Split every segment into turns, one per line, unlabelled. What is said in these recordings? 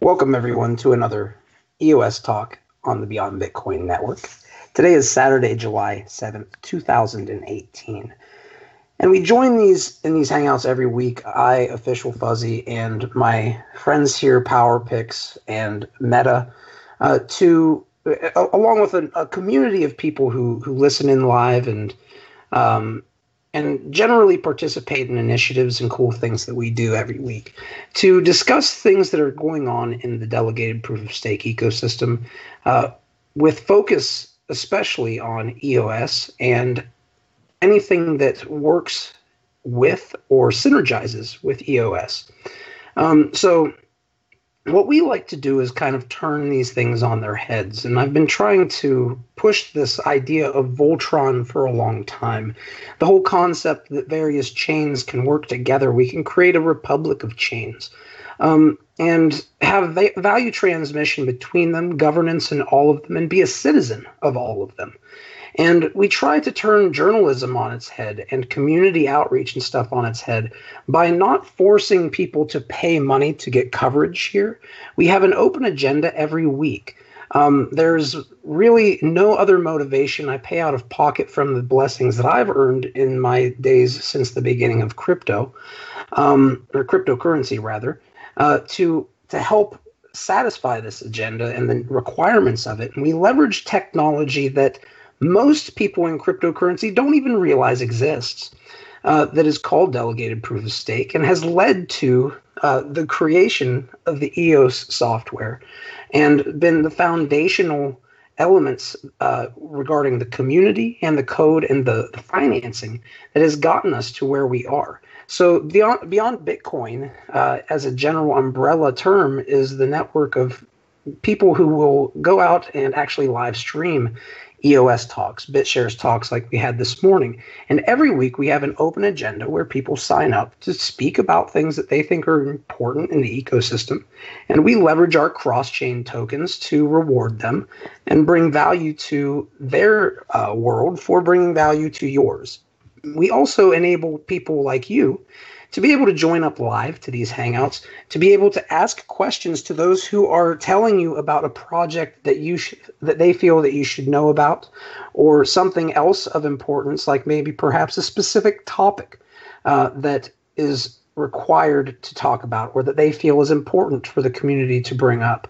Welcome, everyone, to another EOS talk on the Beyond Bitcoin Network. Today is Saturday, July 7th, 2018. And we join in these hangouts every week, I, Official Fuzzy, and my friends here, PowerPix and Meta, along with a community of people who listen in live and generally participate in initiatives and cool things that we do every week to discuss things that are going on in the delegated proof-of-stake ecosystem, with focus especially on EOS and anything that works with or synergizes with EOS. So what we like to do is kind of turn these things on their heads. And I've been trying to push this idea of Voltron for a long time. The whole concept that various chains can work together. We can create a republic of chains and have value transmission between them, governance in all of them, and be a citizen of all of them. And we try to turn journalism on its head and community outreach and stuff on its head by not forcing people to pay money to get coverage here. We have an open agenda every week. There's really no other motivation. I pay out of pocket from the blessings that I've earned in my days since the beginning of crypto, or cryptocurrency rather, to help satisfy this agenda and the requirements of it. And we leverage technology that most people in cryptocurrency don't even realize exists, that is called delegated proof of stake and has led to the creation of the EOS software and been the foundational elements regarding the community and the code and the financing that has gotten us to where we are. So beyond Bitcoin, as a general umbrella term, is the network of people who will go out and actually live stream EOS talks, BitShares talks like we had this morning. And every week we have an open agenda where people sign up to speak about things that they think are important in the ecosystem. And we leverage our cross-chain tokens to reward them and bring value to their world for bringing value to yours. We also enable people like you to be able to join up live to these hangouts, to be able to ask questions to those who are telling you about a project that that they feel that you should know about, or something else of importance, like maybe perhaps a specific topic that is required to talk about, or that they feel is important for the community to bring up.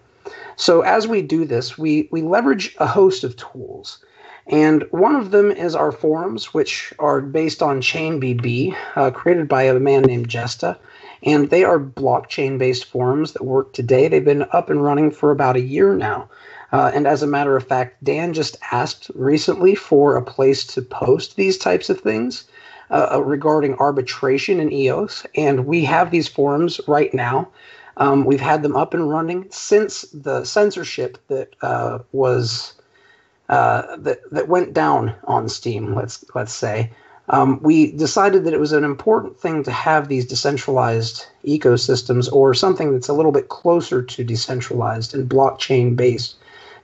So as we do this, we leverage a host of tools. And one of them is our forums, which are based on ChainBB, created by a man named Jesta. And they are blockchain-based forums that work today. They've been up and running for about a year now. And as a matter of fact, Dan just asked recently for a place to post these types of things regarding arbitration in EOS. And we have these forums right now. We've had them up and running since the censorship that that went down on Steam, let's say. We decided that it was an important thing to have these decentralized ecosystems, or something that's a little bit closer to decentralized and blockchain based,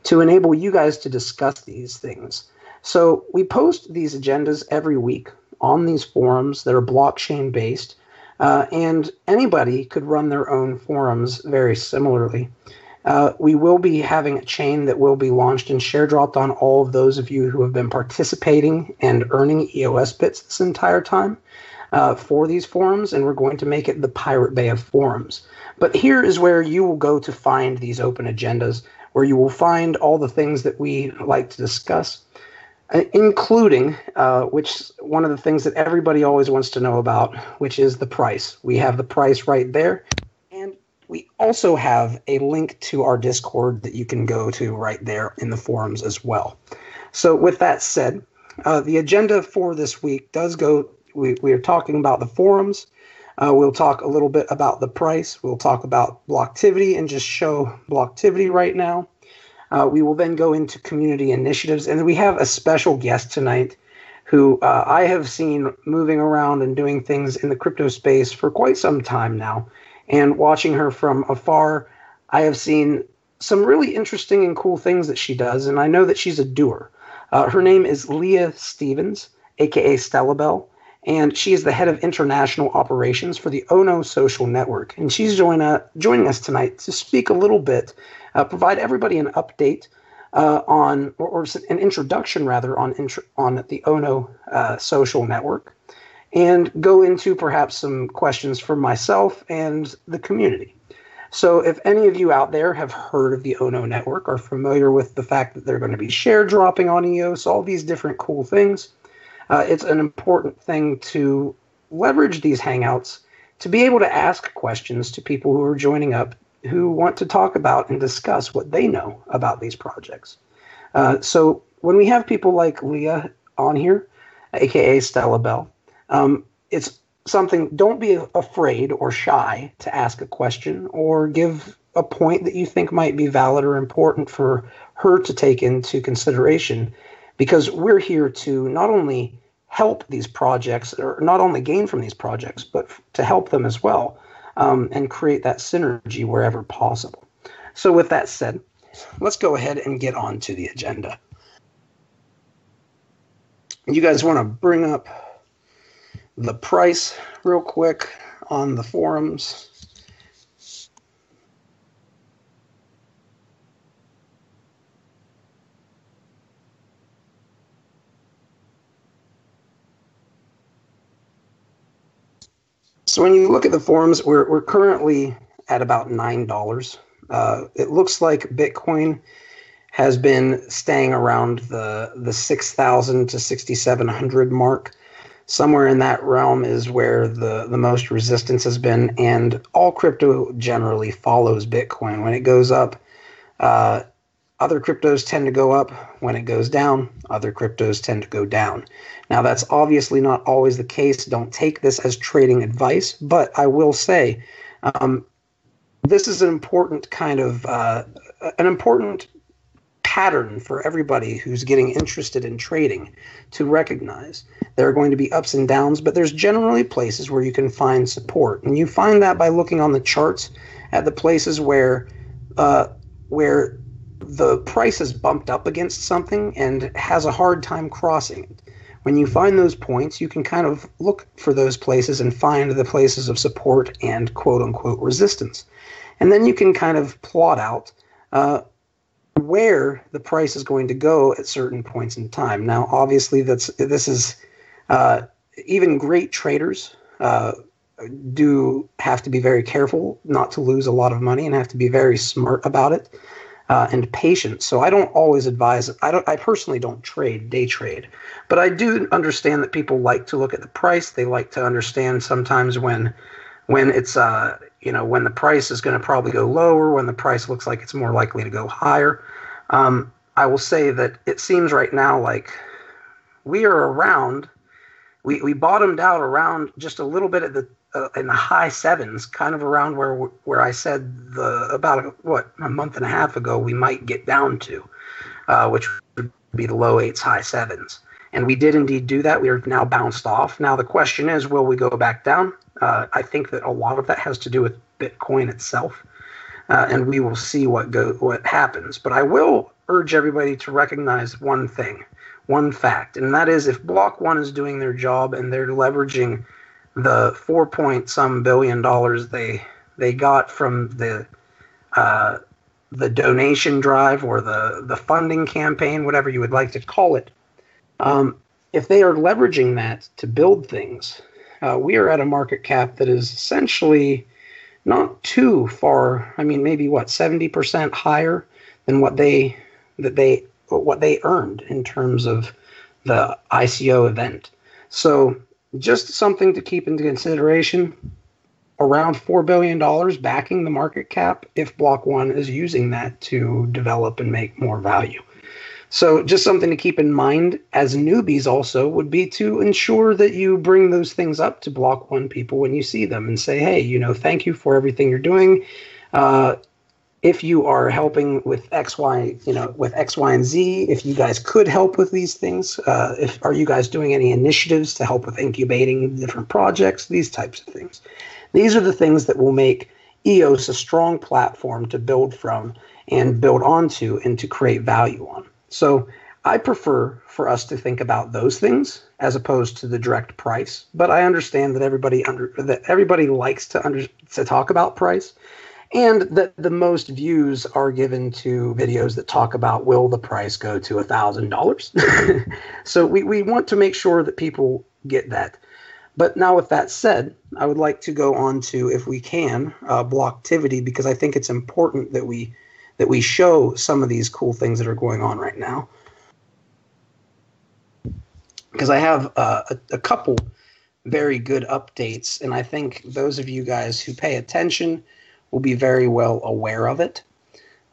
to enable you guys to discuss these things. So we post these agendas every week on these forums that are blockchain based, and anybody could run their own forums very similarly. We will be having a chain that will be launched and share dropped on all of those of you who have been participating and earning EOS bits this entire time for these forums, and we're going to make it the Pirate Bay of forums. But here is where you will go to find these open agendas, where you will find all the things that we like to discuss, including which one of the things that everybody always wants to know about, which is the price. We have the price right there. We also have a link to our Discord that you can go to right there in the forums as well. So with that said, the agenda for this week does go, we are talking about the forums. We'll talk a little bit about the price. We'll talk about Blocktivity and just show Blocktivity right now. We will then go into community initiatives. And we have a special guest tonight who I have seen moving around and doing things in the crypto space for quite some time now. And watching her from afar, I have seen some really interesting and cool things that she does, and I know that she's a doer. Her name is Leah Stephens, a.k.a. Stellabel, and she is the head of international operations for the ONO Social Network. And she's joining us tonight to speak a little bit, provide everybody an update or an introduction rather on the ONO Social Network, and go into perhaps some questions for myself and the community. So if any of you out there have heard of the ONO network, are familiar with the fact that they're going to be share dropping on EOS, all these different cool things, it's an important thing to leverage these Hangouts to be able to ask questions to people who are joining up who want to talk about and discuss what they know about these projects. So when we have people like Leah on here, aka Stella Bell, it's something, don't be afraid or shy to ask a question or give a point that you think might be valid or important for her to take into consideration, because we're here to not only help these projects, or not only gain from these projects, but to help them as well, and create that synergy wherever possible. So with that said, let's go ahead and get on to the agenda. You guys want to bring up the price real quick on the forums. So when you look at the forums, we're currently at about $9. It looks like Bitcoin has been staying around the 6,000 to 6,700 mark. Somewhere in that realm is where the most resistance has been, and all crypto generally follows Bitcoin. When it goes up, other cryptos tend to go up. When it goes down, other cryptos tend to go down. Now, that's obviously not always the case. Don't take this as trading advice, but I will say this is an important kind of an important pattern for everybody who's getting interested in trading to recognize. There are going to be ups and downs, but there's generally places where you can find support, and you find that by looking on the charts at the places where the price is bumped up against something and has a hard time crossing it. When you find those points, you can kind of look for those places and find the places of support and quote-unquote resistance. And then you can kind of plot out where the price is going to go at certain points in time. Now, obviously, this is even great traders do have to be very careful not to lose a lot of money and have to be very smart about it and patient. So I don't always advise. I personally don't day trade, but I do understand that people like to look at the price. They like to understand sometimes when it's when the price is going to probably go lower, when the price looks like it's more likely to go higher. I will say that it seems right now like we are around. We bottomed out around just a little bit at in the high sevens, kind of around where I said about a month and a half ago we might get down to, which would be the low eights, high sevens. And we did indeed do that. We are now bounced off. Now the question is, will we go back down? I think that a lot of that has to do with Bitcoin itself, and we will see what happens. But I will urge everybody to recognize one thing, one fact, and that is if Block One is doing their job and they're leveraging the $4 billion they got from the donation drive or the funding campaign, whatever you would like to call it, if they are leveraging that to build things, we are at a market cap that is essentially not too far. I mean, maybe 70% higher than what they earned in terms of the ICO event. So just something to keep into consideration. Around $4 billion backing the market cap if Block One is using that to develop and make more value. So just something to keep in mind as newbies also would be to ensure that you bring those things up to Block One people when you see them and say, hey, thank you for everything you're doing. If you are helping with X, Y, with X, Y, and Z, if you guys could help with these things, are you guys doing any initiatives to help with incubating different projects, these types of things. These are the things that will make EOS a strong platform to build from and build onto and to create value on. So I prefer for us to think about those things as opposed to the direct price. But I understand that everybody likes to talk about price, and that the most views are given to videos that talk about, will the price go to $1,000? So we want to make sure that people get that. But now with that said, I would like to go on to, if we can, Blocktivity, because I think it's important that we show some of these cool things that are going on right now. Because I have a couple very good updates, and I think those of you guys who pay attention will be very well aware of it.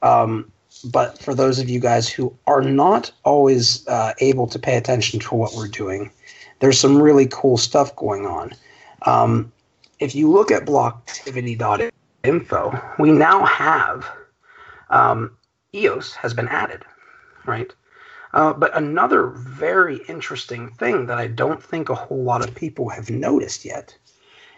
But for those of you guys who are not always able to pay attention to what we're doing, there's some really cool stuff going on. If you look at blocktivity.info, we now have EOS has been added, right? But another very interesting thing that I don't think a whole lot of people have noticed yet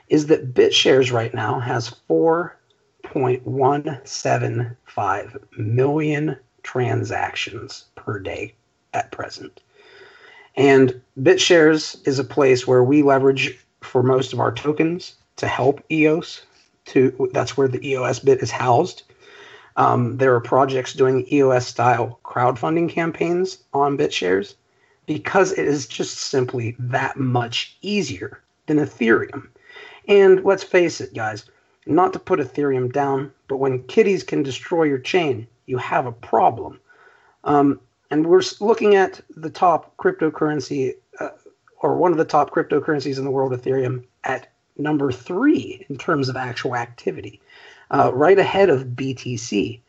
is that BitShares right now has 4.175 million transactions per day at present. And BitShares is a place where we leverage for most of our tokens to help EOS. That's where the EOS bit is housed. There are projects doing EOS-style crowdfunding campaigns on BitShares because it is just simply that much easier than Ethereum. And let's face it, guys, not to put Ethereum down, but when kitties can destroy your chain, you have a problem. And we're looking at the top cryptocurrency, or one of the top cryptocurrencies in the world, Ethereum, at number 3 in terms of actual activity. Right ahead of BTC,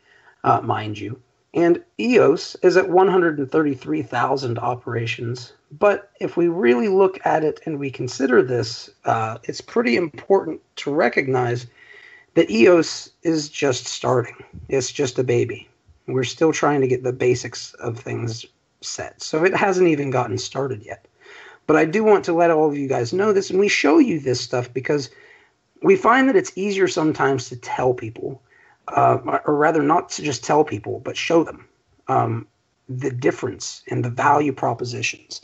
mind you. And EOS is at 133,000 operations. But if we really look at it and we consider this, it's pretty important to recognize that EOS is just starting. It's just a baby. We're still trying to get the basics of things set. So it hasn't even gotten started yet. But I do want to let all of you guys know this, and we show you this stuff because we find that it's easier sometimes to tell people, or rather not to just tell people, but show them the difference in the value propositions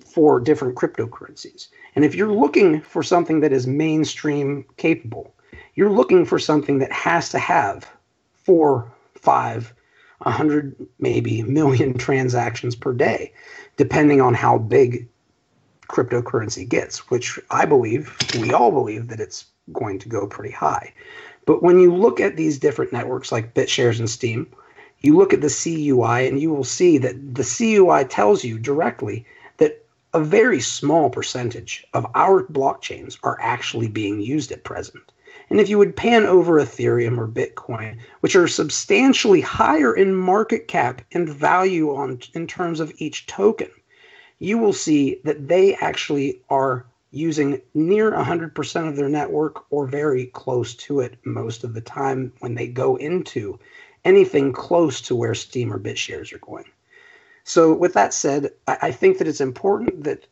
for different cryptocurrencies. And if you're looking for something that is mainstream capable, you're looking for something that has to have 4, 5, 100, maybe million transactions per day, depending on how big cryptocurrency gets, which I believe, we all believe, that it's going to go pretty high. But when you look at these different networks like BitShares and Steem, you look at the CUI and you will see that the CUI tells you directly that a very small percentage of our blockchains are actually being used at present. And if you would pan over Ethereum or Bitcoin, which are substantially higher in market cap and value in terms of each token, you will see that they actually are using near 100% of their network or very close to it most of the time when they go into anything close to where Steem or BitShares are going. So with that said, I think that it's important that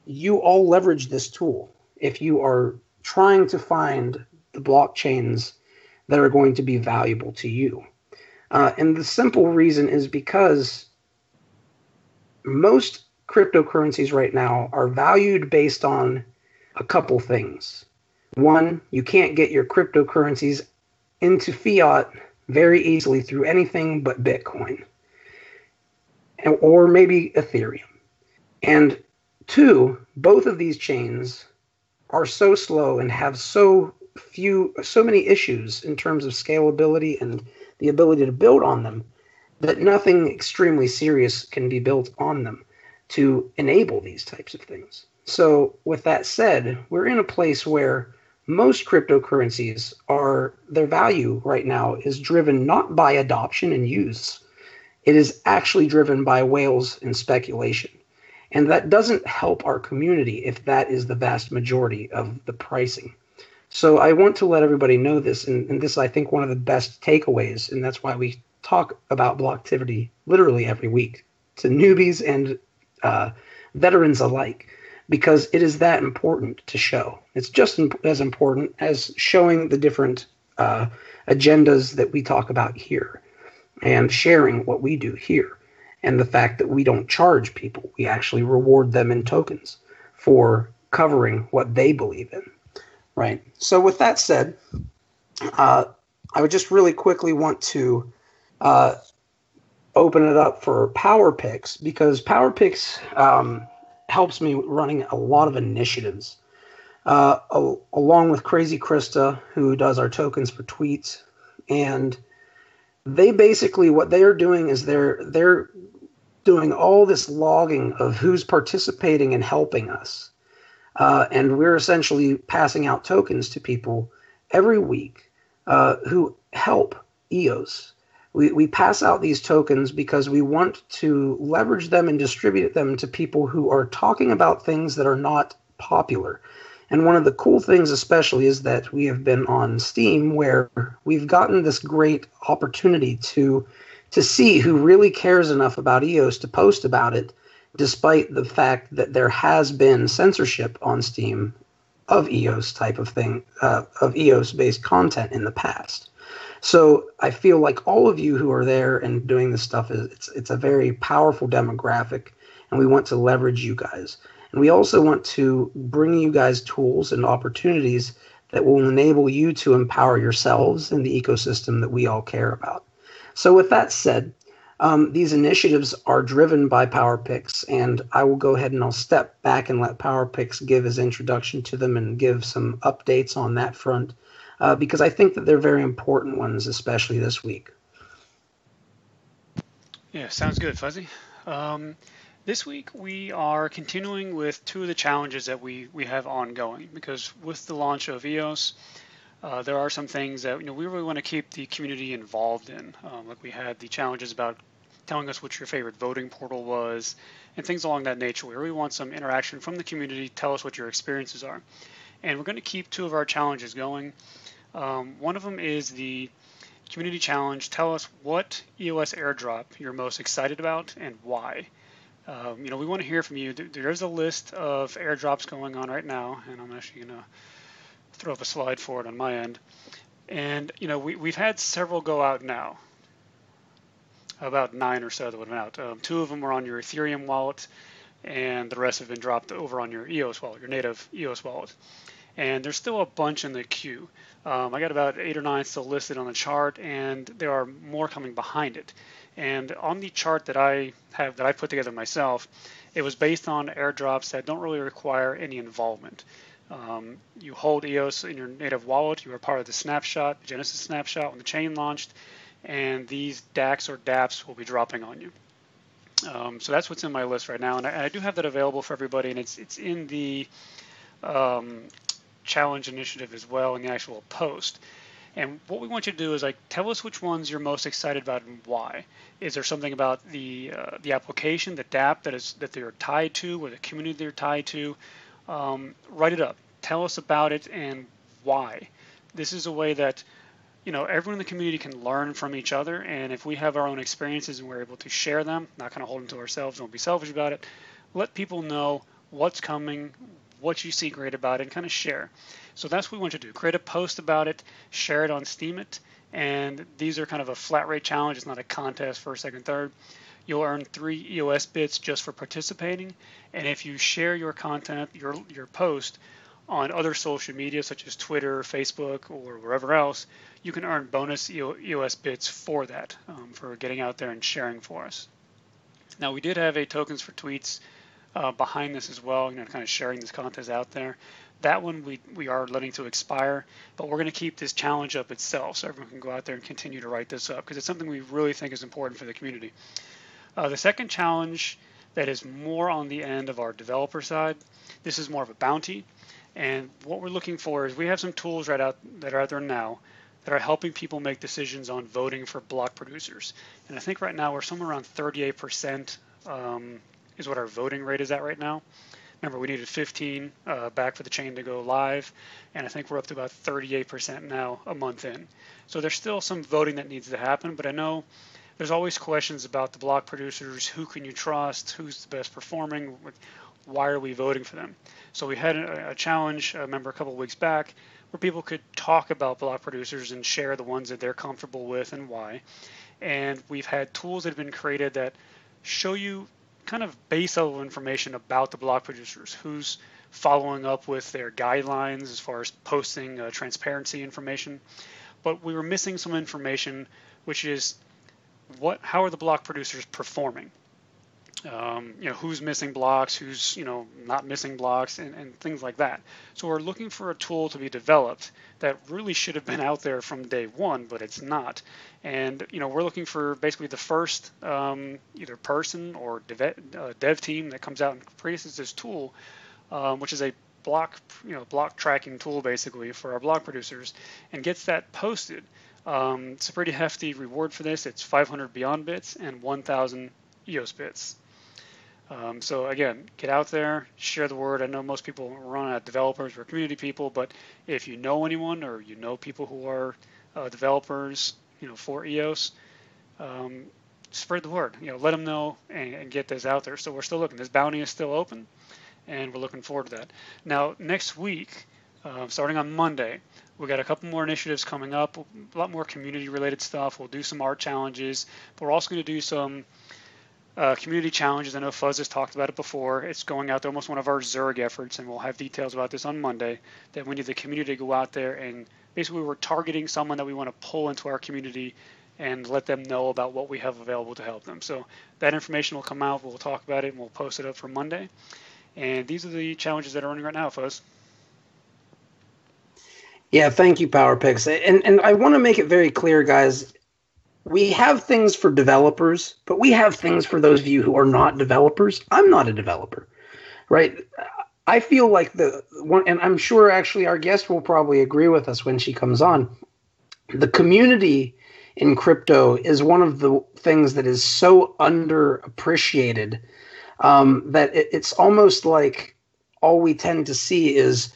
you all leverage this tool if you are trying to find the blockchains that are going to be valuable to you. And the simple reason is because most cryptocurrencies right now are valued based on a couple things. One, you can't get your cryptocurrencies into fiat very easily through anything but Bitcoin, or maybe Ethereum. And two, both of these chains are so slow and have so many issues in terms of scalability and the ability to build on them that nothing extremely serious can be built on them to enable these types of things. So with that said, we're in a place where most cryptocurrencies their value right now is driven not by adoption and use. It is actually driven by whales and speculation. And that doesn't help our community if that is the vast majority of the pricing. So I want to let everybody know this, and this is, I think, one of the best takeaways, and that's why we talk about Blocktivity literally every week to newbies and veterans alike, because it is that important to show. It's just as important as showing the different agendas that we talk about here and sharing what we do here. and the fact that we don't charge people. We actually reward them in tokens for covering what they believe in, right? So with that said, I would just really quickly want to open it up for Power Picks, because Power Picks helps me running a lot of initiatives, along with Crazy Krista, who does our tokens for tweets. And they basically, what they are doing is they're doing all this logging of who's participating and helping us. And we're essentially passing out tokens to people every week who help EOS. We pass out these tokens because we want to leverage them and distribute them to people who are talking about things that are not popular. And one of the cool things especially is that we have been on Steam, where we've gotten this great opportunity to see who really cares enough about EOS to post about it, despite the fact that there has been censorship on Steam of EOS type of thing, of EOS-based content in the past. So I feel like all of you who are there and doing this stuff, it's a very powerful demographic, and we want to leverage you guys. And we also want to bring you guys tools and opportunities that will enable you to empower yourselves in the ecosystem that we all care about. So with that said, these initiatives are driven by PowerPix, and I will go ahead and I'll step back and let PowerPix give his introduction to them and give some updates on that front, because I think that they're very important ones, especially this week.
Yeah, sounds good, Fuzzy. This week we are continuing with two of the challenges that we have ongoing, because with the launch of EOS, there are some things that we really want to keep the community involved in. Like we had the challenges about telling us what your favorite voting portal was and things along that nature. We really want some interaction from the community. Tell us what your experiences are. And we're going to keep two of our challenges going. One of them is the community challenge. Tell us what EOS airdrop you're most excited about and why. We want to hear from you. There's a list of airdrops going on right now, and I'm actually going to throw up a slide for it on my end. And we've had several go out now, about 9 or so that would have been out. 2 of them are on your Ethereum wallet, and the rest have been dropped over on your EOS wallet, your native EOS wallet. And there's still a bunch in the queue. I got about 8 or 9 still listed on the chart, and there are more coming behind it. And on the chart that I put together myself, it was based on airdrops that don't really require any involvement. You hold EOS in your native wallet, you are part of the snapshot, Genesis snapshot when the chain launched, and these DAX or DApps will be dropping on you. So that's what's in my list right now, and I do have that available for everybody, and it's in the challenge initiative as well in the actual post. And what we want you to do is tell us which ones you're most excited about and why. Is there something about the application, the DApp that they're tied to, or the community they're tied to? Write it up. Tell us about it and why. This is a way that everyone in the community can learn from each other, and if we have our own experiences and we're able to share them, not kind of hold them to ourselves, don't be selfish about it, let people know what's coming, what you see great about it, and kind of share. So that's what we want you to do. Create a post about it, share it on Steemit, and these are kind of a flat rate challenge. It's not a contest, first, second, third. You'll earn 3 EOS bits just for participating, and if you share your content, your post on other social media such as Twitter, Facebook, or wherever else, you can earn bonus EOS bits for that, for getting out there and sharing for us. Now, we did have a tokens for tweets behind this as well, kind of sharing this content out there. That one we are letting to expire, but we're going to keep this challenge up itself so everyone can go out there and continue to write this up, because it's something we really think is important for the community. The second challenge that is more on the end of our developer side, this is more of a bounty, and what we're looking for is we have some tools that are out there now that are helping people make decisions on voting for block producers. And I think right now we're somewhere around 38% is what our voting rate is at right now. Remember, we needed 15 back for the chain to go live, and I think we're up to about 38% now a month in. So there's still some voting that needs to happen, but I know there's always questions about the block producers. Who can you trust? Who's the best performing? Why are we voting for them? So we had a challenge, I remember a couple of weeks back, where people could talk about block producers and share the ones that they're comfortable with and why. And we've had tools that have been created that show you kind of base level information about the block producers, who's following up with their guidelines as far as posting transparency information. But we were missing some information, which is how are the block producers performing? Who's missing blocks, who's not missing blocks, and things like that. So we're looking for a tool to be developed that really should have been out there from day one, but it's not. And we're looking for basically the first either person or dev team that comes out and creates this tool, which is a block tracking tool basically for our block producers, and gets that posted. It's a pretty hefty reward for this. It's 500 Beyond bits and 1,000 EOS bits. So again, get out there, share the word. I know most people run at developers or community people, but if you know anyone or you know people who are developers, for EOS, spread the word. Let them know and get this out there. So we're still looking. This bounty is still open, and we're looking forward to that. Now, next week, starting on Monday, we got a couple more initiatives coming up, a lot more community-related stuff. We'll do some art challenges, but we're also going to do some community challenges. I know Fuzz has talked about it before. It's going out there, almost one of our Zerg efforts, and we'll have details about this on Monday, that we need the community to go out there and basically we're targeting someone that we want to pull into our community and let them know about what we have available to help them. So that information will come out. We'll talk about it, and we'll post it up for Monday. And these are the challenges that are running right now, Fuzz.
Yeah, thank you, PowerPix. And I want to make it very clear, guys, we have things for developers, but we have things for those of you who are not developers. I'm not a developer, right? I feel like and I'm sure actually our guest will probably agree with us when she comes on, the community in crypto is one of the things that is so underappreciated that it's almost like all we tend to see is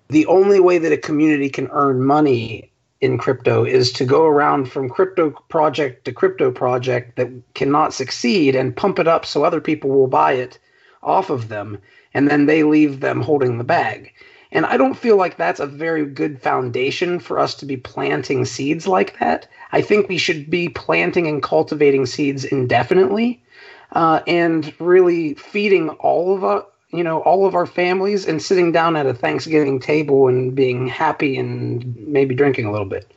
the only way that a community can earn money in crypto is to go around from crypto project to crypto project that cannot succeed and pump it up so other people will buy it off of them, and then they leave them holding the bag. And I don't feel like that's a very good foundation for us to be planting seeds like that. I think we should be planting and cultivating seeds indefinitely, and really feeding all of our families and sitting down at a Thanksgiving table and being happy and maybe drinking a little bit,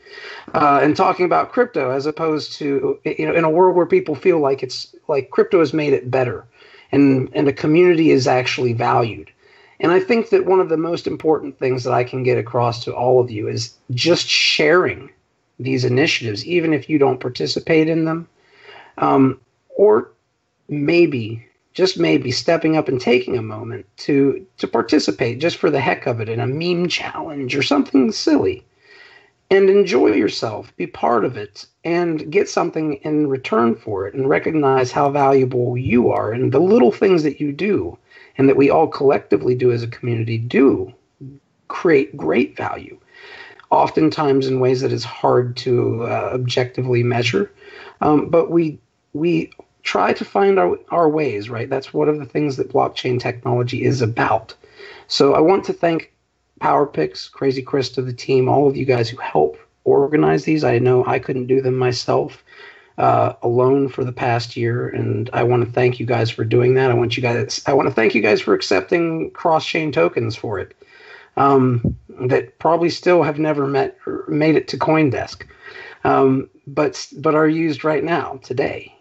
and talking about crypto, as opposed to, in a world where people feel like it's like crypto has made it better and the community is actually valued. And I think that one of the most important things that I can get across to all of you is just sharing these initiatives, even if you don't participate in them, or maybe, just maybe, stepping up and taking a moment to participate just for the heck of it in a meme challenge or something silly, and enjoy yourself, be part of it, and get something in return for it, and recognize how valuable you are, and the little things that you do and that we all collectively do as a community do create great value, oftentimes in ways that is hard to objectively measure, but we try to find our ways, right? That's one of the things that blockchain technology is about. So I want to thank PowerPix, Crazy Krista, the team, all of you guys who help organize these. I know I couldn't do them myself alone for the past year, and I want to thank you guys for doing that. I want to thank you guys for accepting cross-chain tokens for it, that probably still have never made it to CoinDesk, but are used right now, today,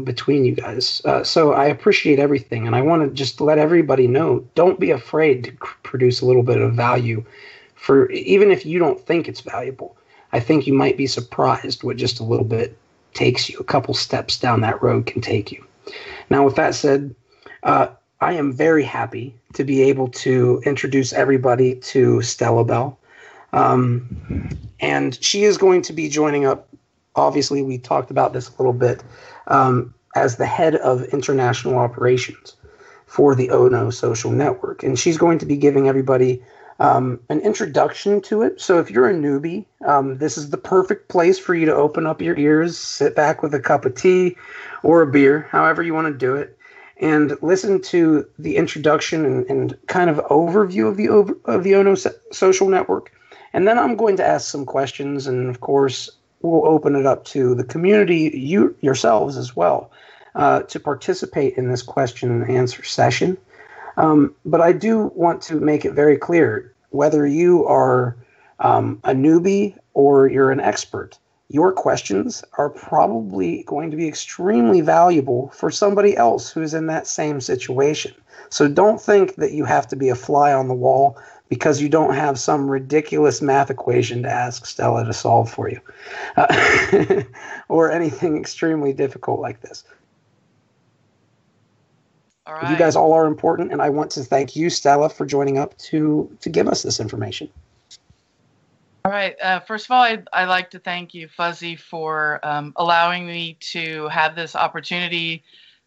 between you guys. So I appreciate everything, and I want to just let everybody know, don't be afraid to produce a little bit of value, for even if you don't think it's valuable. I think you might be surprised what just a little bit takes you, a couple steps down that road can take you. Now, with that said, I am very happy to be able to introduce everybody to Stella Bell. And she is going to be joining up. Obviously, we talked about this a little bit, as the head of international operations for the ONO Social Network. And she's going to be giving everybody an introduction to it. So if you're a newbie, this is the perfect place for you to open up your ears, sit back with a cup of tea or a beer, however you want to do it, and listen to the introduction and kind of overview of the ONO Social Network. And then I'm going to ask some questions, and of course, we'll open it up to the community, yourselves as well. to participate in this question and answer session. But I do want to make it very clear, whether you are a newbie or you're an expert, your questions are probably going to be extremely valuable for somebody else who's in that same situation. So don't think that you have to be a fly on the wall because you don't have some ridiculous math equation to ask Stella to solve for you, or anything extremely difficult like this.
All right.
You guys all are important, and I want to thank you, Stella, for joining up to give us this information.
All right. First of all, I'd like to thank you, Fuzzy, for allowing me to have this opportunity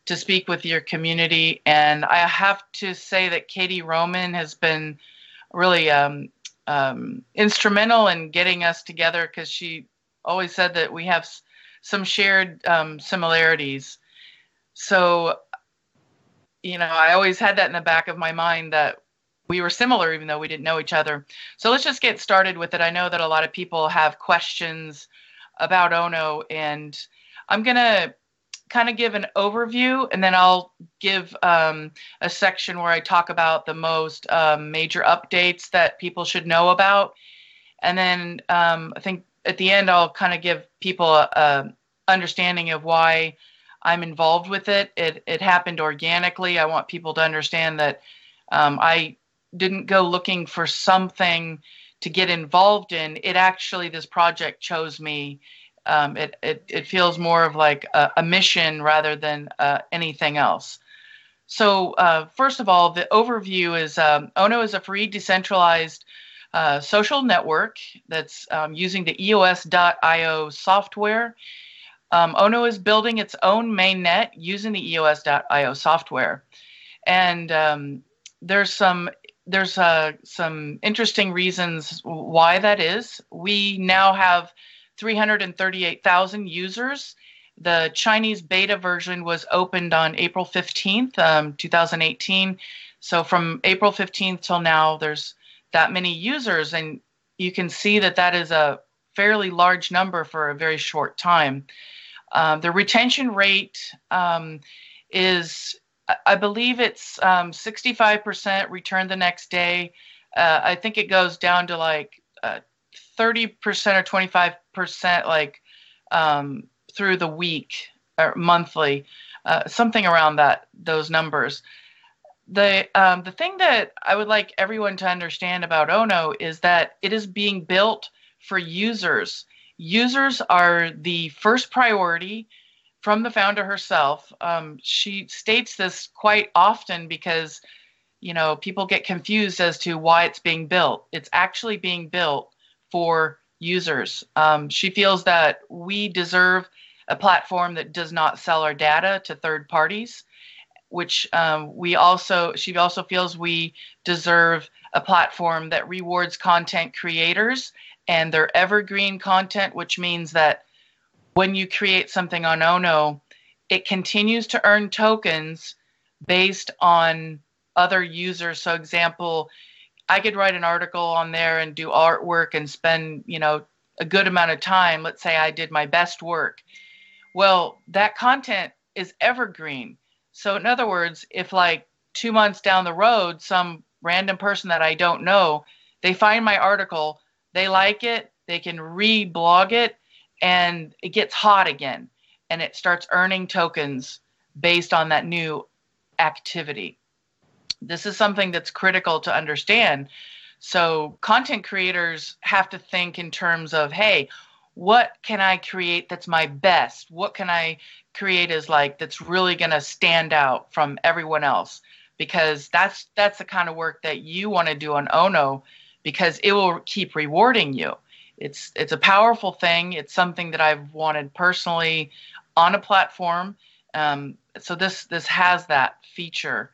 to speak with your community. And I have to say that Katie Roman has been really instrumental in getting us together, because she always said that we have some shared similarities. So, you know, I always had that in the back of my mind, that we were similar even though we didn't know each other. So let's just get started with it. I know that a lot of people have questions about ONO, and I'm going to kind of give an overview, and then I'll give a section where I talk about the most major updates that people should know about. And then I think at the end, I'll kind of give people a understanding of why I'm involved with it. It happened organically. I want people to understand that I didn't go looking for something to get involved in. It actually, this project chose me. It feels more of like a mission rather than anything else. So first of all, the overview is ONO is a free decentralized social network that's using the EOS.io software. ONO is building its own mainnet using the EOS.io software. And there's some interesting reasons why that is. We now have 338,000 users. The Chinese beta version was opened on April 15th, 2018. So from April 15th till now, there's that many users, and you can see that that is a fairly large number for a very short time. The retention rate is, I believe it's 65% return the next day. I think it goes down to like 30% or 25% like through the week or monthly, something around those numbers. The thing that I would like everyone to understand about ONO is that it is being built for users. Users are the first priority from the founder herself. She states this quite often because, you know, people get confused as to why it's being built. It's actually being built for users. She feels that we deserve a platform that does not sell our data to third parties, which she also feels we deserve a platform that rewards content creators and their evergreen content, which means that when you create something on ONO, it continues to earn tokens based on other users. So example, I could write an article on there and do artwork and spend, you know, a good amount of time. Let's say I did my best work. Well, that content is evergreen. So in other words, if like 2 months down the road, some random person that I don't know, they find my article, they like it, they can re-blog it, and it gets hot again, and it starts earning tokens based on that new activity. This is something that's critical to understand. So content creators have to think in terms of, hey, what can I create that's my best? What can I create as like that's really going to stand out from everyone else? Because that's the kind of work that you want to do on ONO, because it will keep rewarding you. It's a powerful thing. It's something that I've wanted personally on a platform. So this has that feature.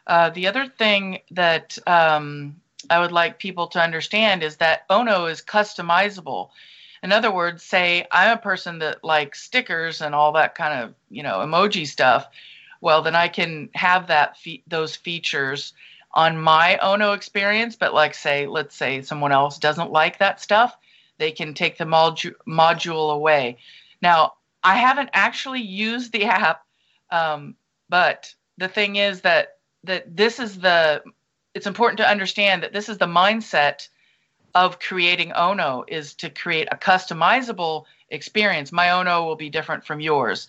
The other thing that I would like people to understand is that ONO is customizable. In other words, say I'm a person that likes stickers and all that kind of, you know, emoji stuff. Well, then I can have those features on my ONO experience. But like let's say someone else doesn't like that stuff, they can take the module away. Now, I haven't actually used the app But the thing is that it's important to understand that this is the mindset of creating ONO, is to create a customizable experience. My ONO will be different from yours.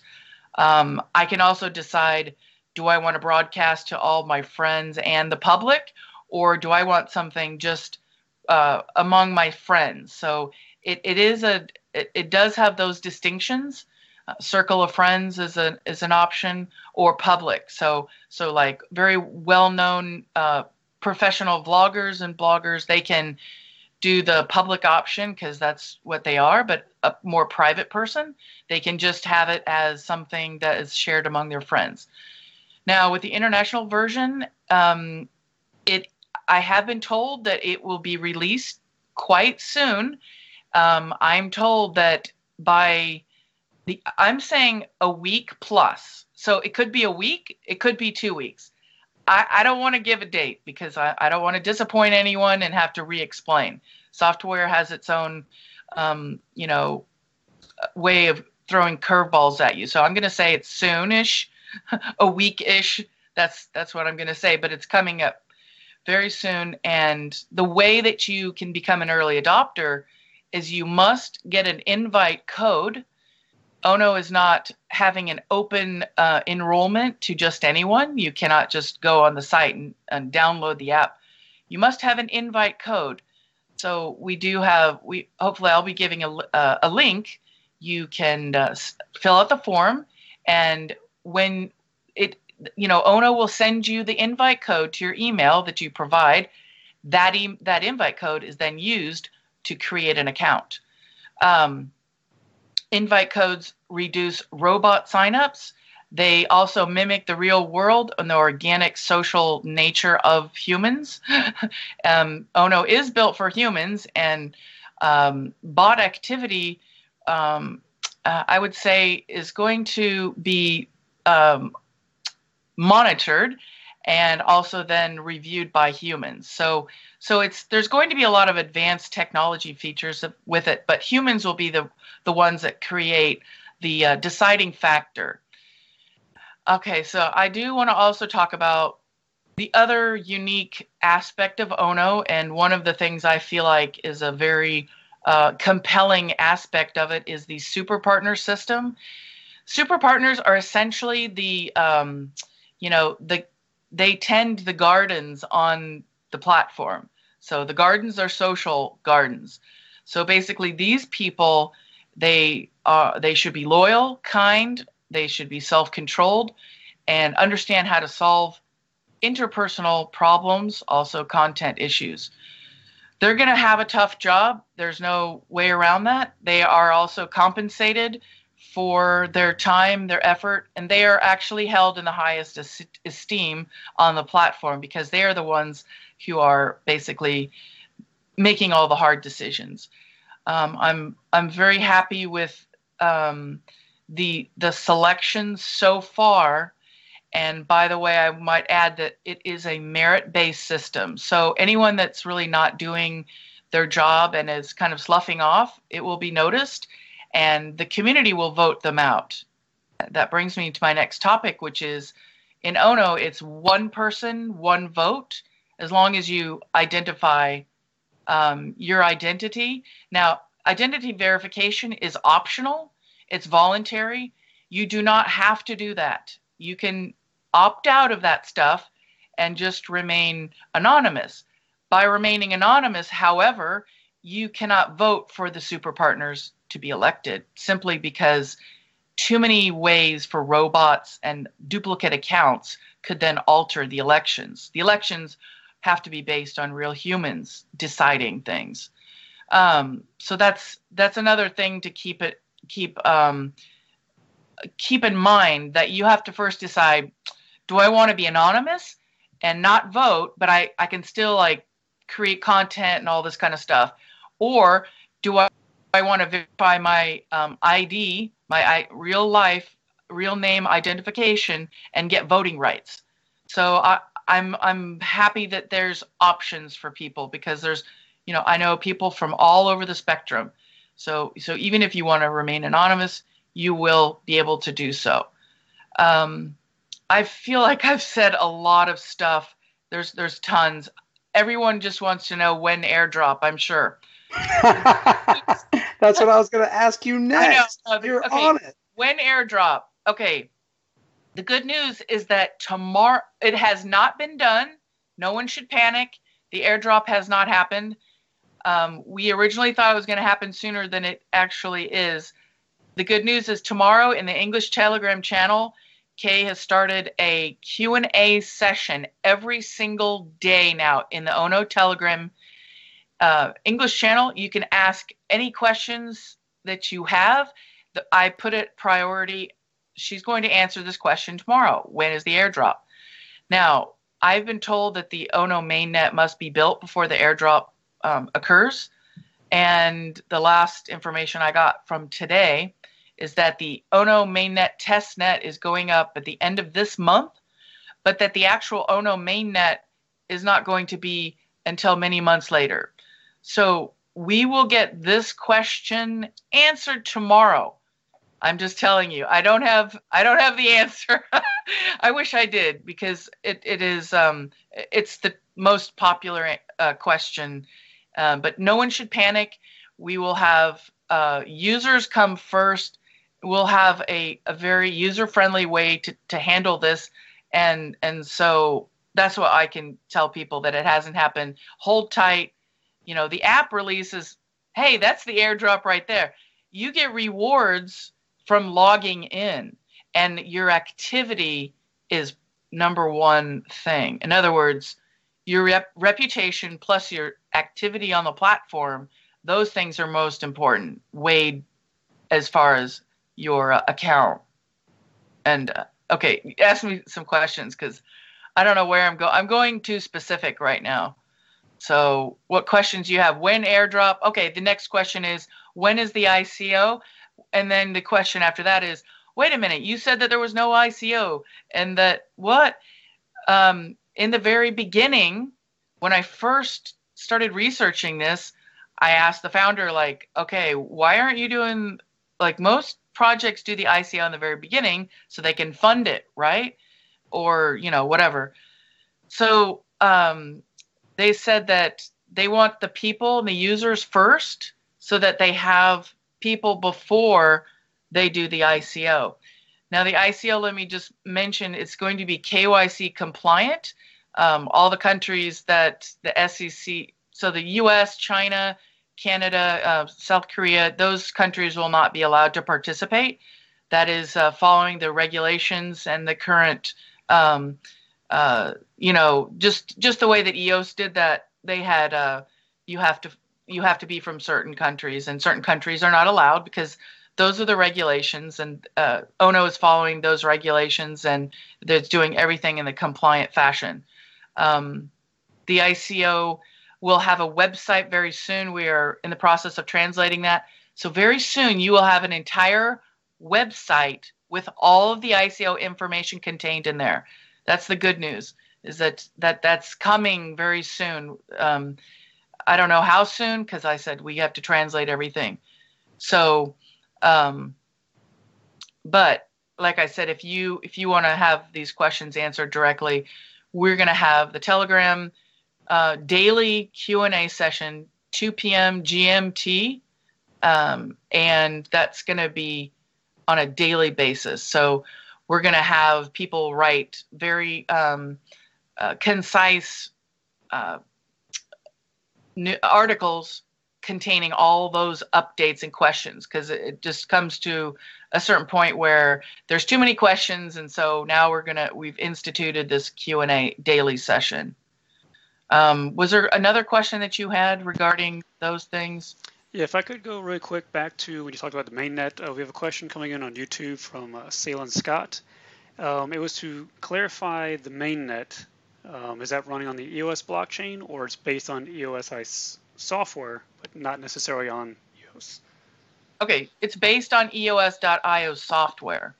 I can also decide, do I want to broadcast to all my friends and the public, or do I want something just among my friends? So it does have those distinctions. Circle of friends is an option, or public. So like very well-known professional vloggers and bloggers, they can do the public option because that's what they are. But a more private person, they can just have it as something that is shared among their friends. Now with the international version, I have been told that it will be released quite soon. I'm told that I'm saying a week plus. So it could be a week, it could be 2 weeks. I don't want to give a date because I don't want to disappoint anyone and have to re-explain. Software has its own, way of throwing curveballs at you. So I'm going to say it's soonish, a week-ish. That's what I'm going to say, but it's coming up very soon. And the way that you can become an early adopter is you must get an invite code. ONO is not having an open enrollment to just anyone. You cannot just go on the site and download the app. You must have an invite code. So hopefully I'll be giving a link. You can fill out the form, and when ONO will send you the invite code to your email that you provide. That invite code is then used to create an account. Invite codes reduce robot signups. They also mimic the real world and the organic social nature of humans. ONO is built for humans, and bot activity, I would say, is going to be monitored and also then reviewed by humans. So there's going to be a lot of advanced technology features with it, but humans will be the ones that create the deciding factor. Okay, so I do want to also talk about the other unique aspect of ONO, and one of the things I feel like is a very compelling aspect of it is the super partner system. Super partners are essentially they tend the gardens on the platform. So the gardens are social gardens. So basically these people, they should be loyal, kind, they should be self-controlled, and understand how to solve interpersonal problems, also content issues. They're going to have a tough job. There's no way around that. They are also compensated for their time, their effort, and they are actually held in the highest esteem on the platform because they are the ones who are basically making all the hard decisions. I'm very happy with the selection so far. And by the way, I might add that it is a merit-based system. So anyone that's really not doing their job and is kind of sloughing off, it will be noticed, and the community will vote them out. That brings me to my next topic, which is in ONO, it's one person, one vote, as long as you identify your identity. Now, identity verification is optional. It's voluntary. You do not have to do that. You can opt out of that stuff and just remain anonymous. By remaining anonymous, however, you cannot vote for the super partners to be elected simply because too many ways for robots and duplicate accounts could then alter the elections. The elections have to be based on real humans deciding things. So that's another thing to keep in mind, that you have to first decide, do I want to be anonymous and not vote, but I can still like create content and all this kind of stuff? Or do I want to verify my ID, my real name identification, and get voting rights? So I'm happy that there's options for people, because there's, I know people from all over the spectrum. So even if you want to remain anonymous, you will be able to do so. I feel like I've said a lot of stuff. There's tons. Everyone just wants to know when airdrop, I'm sure.
That's what I was going to ask you next.
I know.
You're
okay.
on it.
When airdrop? Okay. The good news is that tomorrow, it has not been done. No one should panic. The airdrop has not happened. We originally thought it was going to happen sooner than it actually is. The good news is tomorrow in the English Telegram channel, Kay has started a Q&A session every single day now in the ONO Telegram English channel. You can ask any questions that you have. I put it priority. She's going to answer this question tomorrow. When is the airdrop? Now, I've been told that the ONO mainnet must be built before the airdrop occurs. And the last information I got from today is that the ONO mainnet testnet is going up at the end of this month, but that the actual ONO mainnet is not going to be until many months later. So we will get this question answered tomorrow. I'm just telling you, I don't have the answer. I wish I did, because it is it's the most popular question. But no one should panic. We will have users come first. We'll have a very user-friendly way to handle this, and so that's what I can tell people, that it hasn't happened. Hold tight. You know, the app releases, hey, that's the airdrop right there. You get rewards from logging in, and your activity is number one thing. In other words, your reputation plus your activity on the platform, those things are most important, weighed as far as your account. And okay, ask me some questions, because I don't know where I'm going. I'm going too specific right now. So what questions do you have? When airdrop? Okay, the next question is, when is the ICO? And then the question after that is, wait a minute, you said that there was no ICO, and that what? In the very beginning, when I first started researching this, I asked the founder, like, okay, why aren't you doing, like most projects do the ICO in the very beginning so they can fund it, right? Or, you know, whatever. So they said that they want the people and the users first, so that they have people before they do the ICO. Now, the ICO, let me just mention, it's going to be KYC compliant. All the countries that the SEC, so the US, China, Canada, South Korea, those countries will not be allowed to participate. That is following the regulations and the current, you know, just the way that EOS did that. They had you have to be from certain countries, and certain countries are not allowed, because those are the regulations, and ONO is following those regulations, and they're doing everything in the compliant fashion. The ICO will have a website very soon. We are in the process of translating that. So very soon you will have an entire website with all of the ICO information contained in there. That's the good news, is that's coming very soon. I don't know how soon, because I said we have to translate everything. So, but like I said, if you want to have these questions answered directly, we're going to have the Telegram daily Q&A session, 2 p.m. GMT, and that's going to be on a daily basis. So we're going to have people write very concise new articles containing all those updates and questions, because it just comes to a certain point where there's too many questions, and so now we've instituted this Q&A daily session. Was there another question that you had regarding those things?
Yeah, if I could go really quick back to when you talked about the mainnet, we have a question coming in on YouTube from Salem Scott. It was to clarify the mainnet. Is that running on the EOS blockchain, or it's based on EOS software, but not necessarily on EOS?
Okay, it's based on EOS.io software,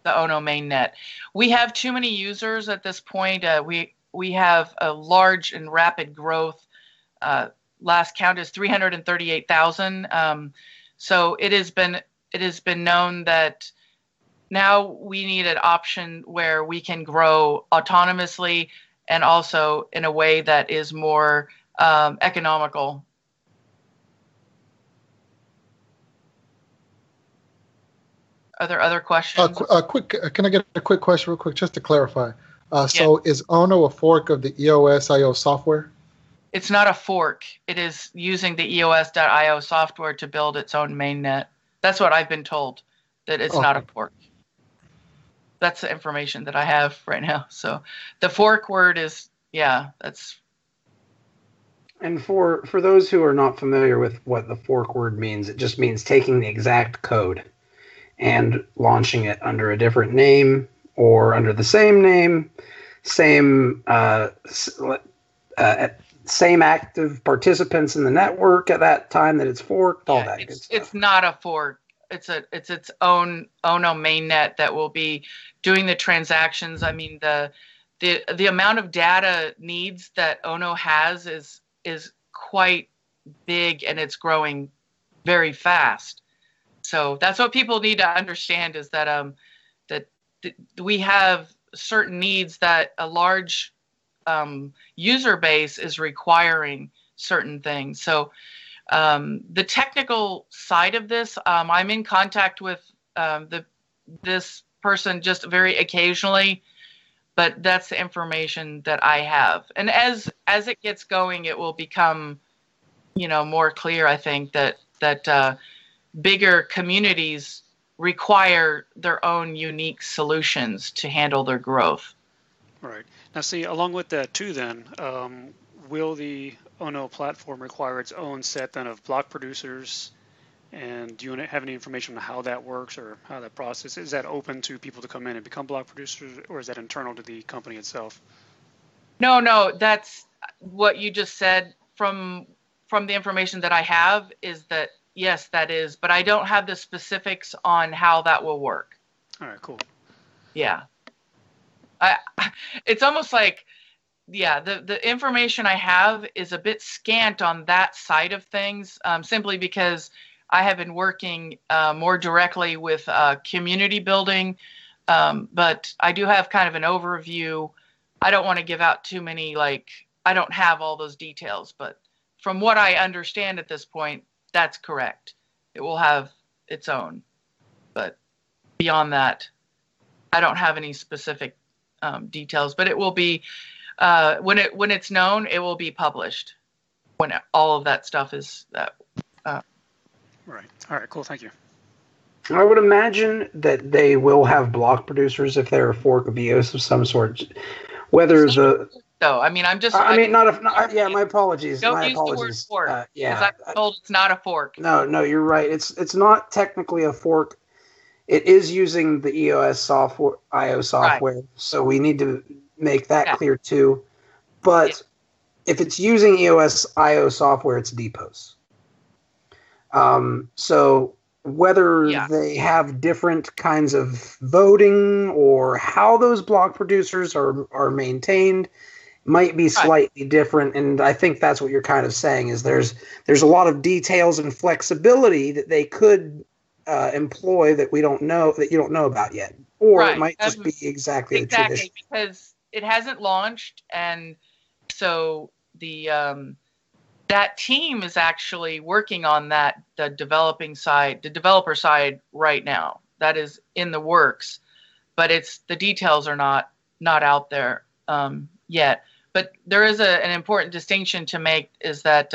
the ONO mainnet. We have too many users at this point. We have a large and rapid growth. Last count is 338,000. So it has been known that now we need an option where we can grow autonomously and also in a way that is more economical. Are there other questions?
Can I get a quick question real quick, just to clarify? So is ONO a fork of the EOS.io software?
It's not a fork. It is using the EOS.io software to build its own mainnet. That's what I've been told, that it's not a fork. That's the information that I have right now. So the fork word is, that's.
And for those who are not familiar with what the fork word means, it just means taking the exact code and launching it under a different name or under the same name, same active participants in the network at that time that it's forked, all that good stuff.
It's not a fork. It's its own ONO mainnet that will be doing the transactions. I mean, the amount of data needs that ONO has is quite big, and it's growing very fast. So that's what people need to understand, is that that we have certain needs that a large user base is requiring certain things. So the technical side of this, I'm in contact with this person just very occasionally, but that's the information that I have. And as it gets going, it will become, more clear, I think, that bigger communities require their own unique solutions to handle their growth.
Right. Now, see, along with that too, then, will the ONO platform require its own set then of block producers? And do you have any information on how that works or how that process is? That open to people to come in and become block producers, or is that internal to the company itself?
No, that's what you just said. From the information that I have is that, yes, that is, but I don't have the specifics on how that will work.
All right, cool.
Yeah. It's almost like, the information I have is a bit scant on that side of things, simply because I have been working more directly with community building, but I do have kind of an overview. I don't want to give out too many, I don't have all those details, but from what I understand at this point, that's correct. It will have its own, but beyond that, I don't have any specific details, but it will be, when it's known, it will be published when all of that stuff is
Right. All right, cool. Thank you.
I would imagine that they will have block producers if they're a fork of EOS of some sort. Whether the
I mean,
my apologies.
Don't
my
use
apologies.
the word fork.
Yeah,
I'm told it's not a fork.
No, you're right. It's not technically a fork. It is using the EOS software, IO software. Right. So we need to make that clear too. But if it's using EOS IO software, it's depots. So whether they have different kinds of voting or how those block producers are maintained might be slightly different. And I think that's what you're kind of saying, is there's a lot of details and flexibility that they could employ that you don't know about yet. Or it might just be exactly the tradition.
Because it hasn't launched, and so that team is actually working on the developer side right now. That is in the works, but the details are not out there yet. But there is an important distinction to make, is that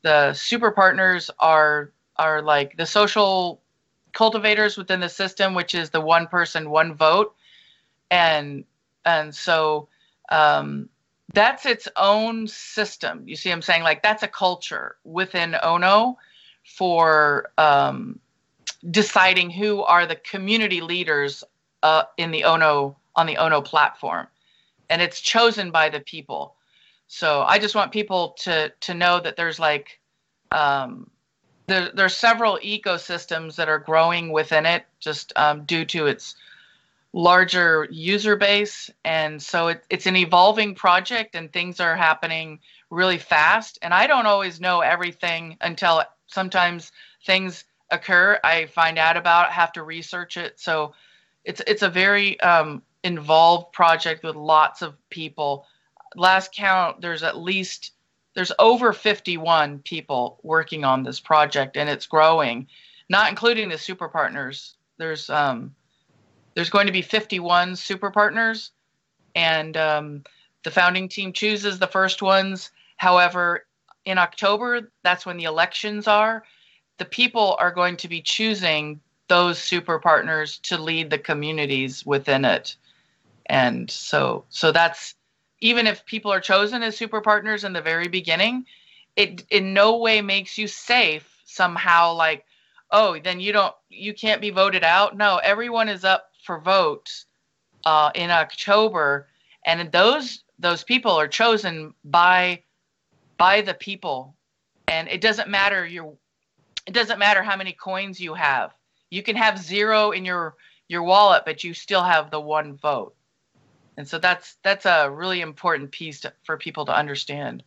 the super partners are like the social cultivators within the system, which is the one person, one vote. And so that's its own system. You see what I'm saying? Like, that's a culture within ONO for deciding who are the community leaders on the ONO platform. And it's chosen by the people. So I just want people to know that there's there's several ecosystems that are growing within it, just due to its larger user base. And so it's an evolving project, and things are happening really fast. And I don't always know everything until sometimes things occur, I find out about it, have to research it. So it's a very involved project with lots of people. Last count, there's over 51 people working on this project, and it's growing, not including the super partners. There's going to be 51 super partners, and the founding team chooses the first ones. However, in October, that's when the elections are. The people are going to be choosing those super partners to lead the communities within it. And so that's, even if people are chosen as super partners in the very beginning, it in no way makes you safe somehow, like, oh, then you can't be voted out. No, everyone is up for vote in October, and those people are chosen by the people. And it doesn't matter how many coins you have. You can have 0 in your wallet, but you still have the one vote. And so that's a really important piece for people to understand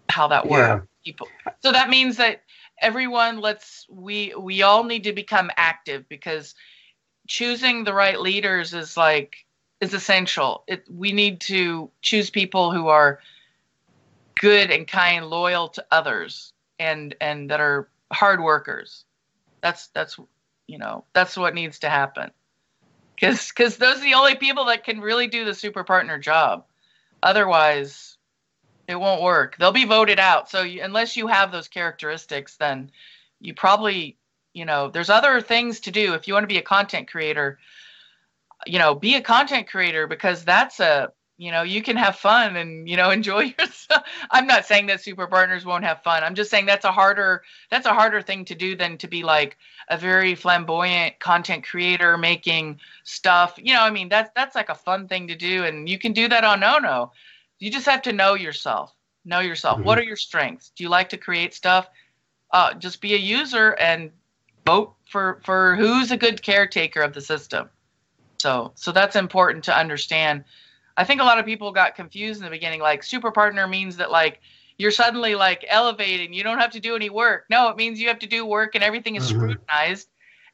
how that works. Yeah. So that means that everyone, we all need to become active, because choosing the right leaders is essential. We need to choose people who are good and kind, loyal to others, and that are hard workers. That's what needs to happen. Because those are the only people that can really do the super partner job. Otherwise, it won't work. They'll be voted out. So unless you have those characteristics, then you probably, there's other things to do. If you want to be a content creator, be a content creator, because that's you can have fun and, enjoy yourself. I'm not saying that super partners won't have fun. I'm just saying that's a harder thing to do than to be like a very flamboyant content creator making stuff. That's like a fun thing to do. And you can do that on ONO. You just have to know yourself. Mm-hmm. What are your strengths? Do you like to create stuff? Just be a user and vote for who's a good caretaker of the system. So that's important to understand. I think a lot of people got confused in the beginning. Like, super partner means that you're suddenly elevated. You don't have to do any work. No, it means you have to do work, and everything is scrutinized,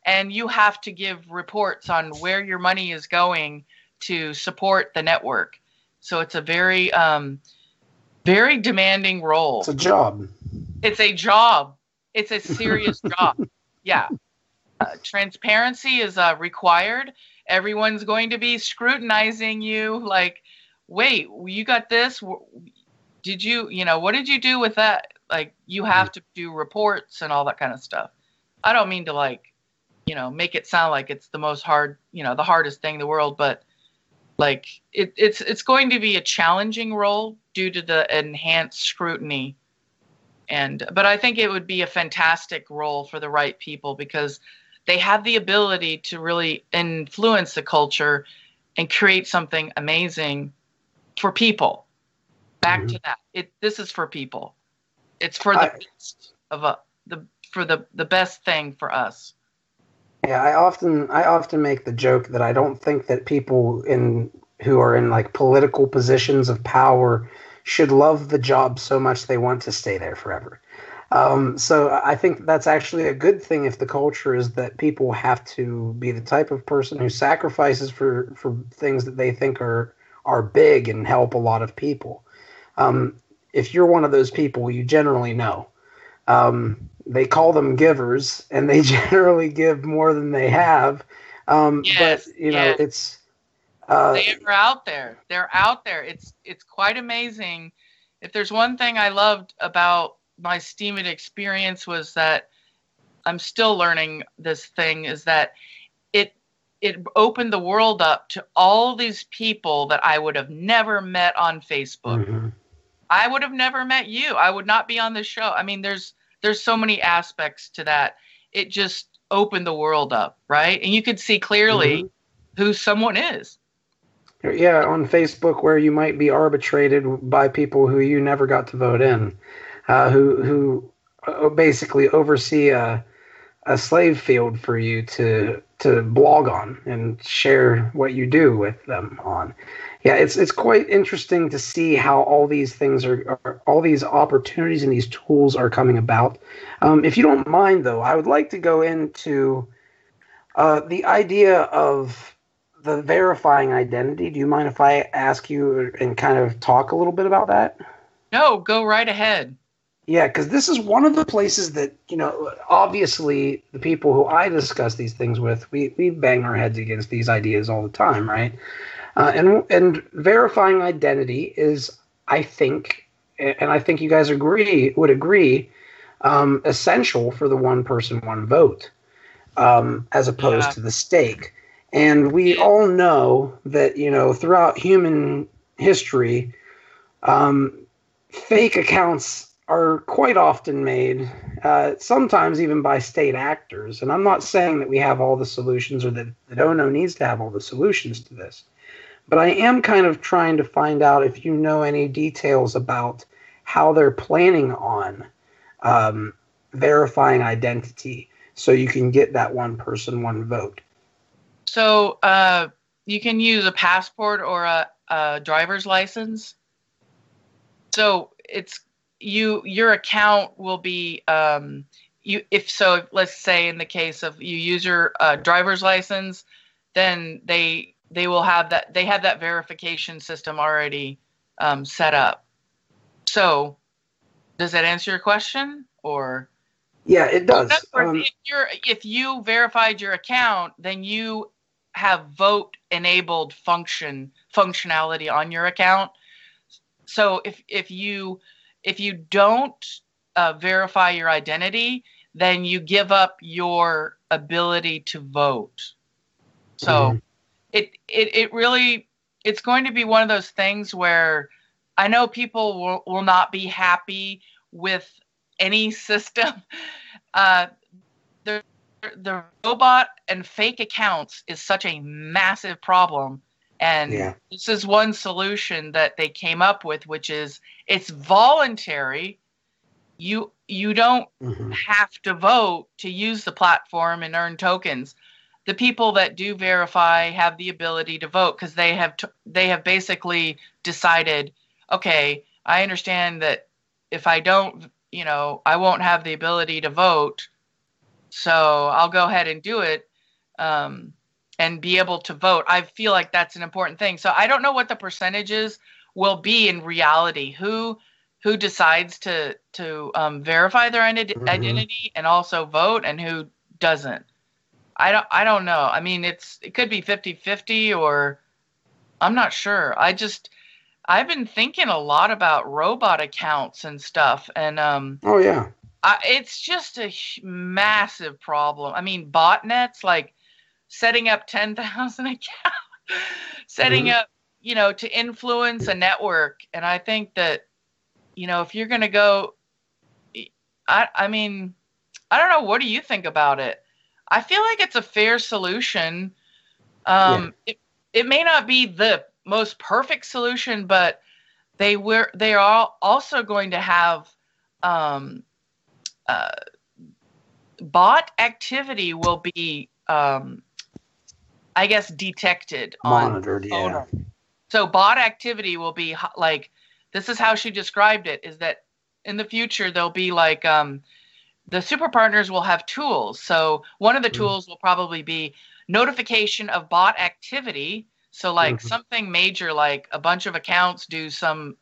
and you have to give reports on where your money is going to support the network. So it's a very, very demanding role.
It's a job.
It's a job. It's a serious job. Yeah. Transparency is required. Everyone's going to be scrutinizing you, like, wait, you got this? Did you, what did you do with that? Like, you have to do reports and all that kind of stuff. I don't mean to make it sound like it's the most the hardest thing in the world, but it's going to be a challenging role due to the enhanced scrutiny. But I think it would be a fantastic role for the right people, because they have the ability to really influence the culture and create something amazing for people. Back to that. This is for people. It's for the best the best thing for us.
Yeah, I often make the joke that I don't think that people who are in political positions of power should love the job so much they want to stay there forever. So I think that's actually a good thing if the culture is that people have to be the type of person who sacrifices for things that they think are big and help a lot of people. If you're one of those people, you generally know. They call them givers, and they generally give more than they have.
Yes,
but it's
they are out there. They're out there. It's quite amazing. If there's one thing I loved about my Steemit experience, was that I'm still learning this thing, is that it opened the world up to all these people that I would have never met on Facebook. Mm-hmm. I would have never met you. I would not be on the show. I mean, there's so many aspects to that. It just opened the world up, right? And you could see clearly who someone is.
Yeah, on Facebook, where you might be arbitrated by people who you never got to vote in. Who basically oversee a a slave field for you to blog on and share what you do with them on. Yeah, it's quite interesting to see how all these things are all these opportunities and these tools are coming about. If you don't mind, though, I would like to go into the idea of the verifying identity. Do you mind if I ask you and kind of talk a little bit about that?
No, go right ahead.
Yeah, because this is one of the places that, obviously the people who I discuss these things with, we bang our heads against these ideas all the time, right? And verifying identity is, I think, and I think you guys would agree, essential for the one person, one vote, as opposed to the stake. And we all know that, throughout human history, fake accounts are quite often made, sometimes even by state actors. And I'm not saying that we have all the solutions or that ONO needs to have all the solutions to this. But I am kind of trying to find out if you know any details about how they're planning on verifying identity so you can get that one person, one vote.
So you can use a passport or a driver's license. So it's your account will be let's say in the case of you use your driver's license, then they will have that. They have that verification system already set up. So does that answer your question? Or
yeah, it does.
If you verified your account, then you have vote enabled functionality on your account. So if you don't verify your identity, then you give up your ability to vote. So it really, it's going to be one of those things where I know people will not be happy with any system. The robot and fake accounts is such a massive problem. And this is one solution that they came up with, which is it's voluntary. You don't have to vote to use the platform and earn tokens. The people that do verify have the ability to vote because they have basically decided, okay, I understand that if I don't, I won't have the ability to vote, so I'll go ahead and do it. And be able to vote. I feel like that's an important thing. So I don't know what the percentages will be in reality. Who decides to verify their identity and also vote, and who doesn't? I don't know. I mean, it could be 50-50, or I'm not sure. I've been thinking a lot about robot accounts and stuff, and it's just a massive problem. I mean, botnets, like setting up 10,000 accounts, setting up, to influence a network. And I think that, if you're going to go, I mean, I don't know. What do you think about it? I feel like it's a fair solution. It may not be the most perfect solution, but they are also going to have bot activity will be I guess detected,
monitored,
on ONO. So bot activity will be like, this is how she described it, is that in the future there'll be like the super partners will have tools. So one of the tools will probably be notification of bot activity. So like something major, like a bunch of accounts do some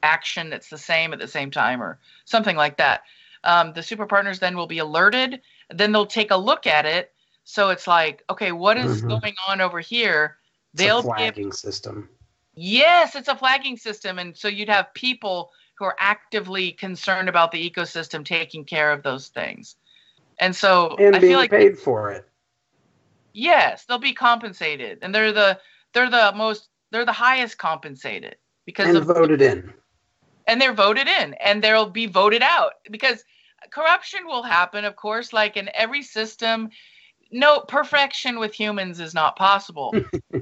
action that's the same at the same time or something like that. The super partners then will be alerted. Then they'll take a look at it. So it's like, okay, what is going on over here?
It's a flagging system.
Yes, it's a flagging system. And so you'd have people who are actively concerned about the ecosystem taking care of those things. And so I feel like
paid for it.
Yes, they'll be compensated. And they're the highest compensated because
voted in.
And they're voted in, and they'll be voted out because corruption will happen, of course, like in every system. No, perfection with humans is not possible.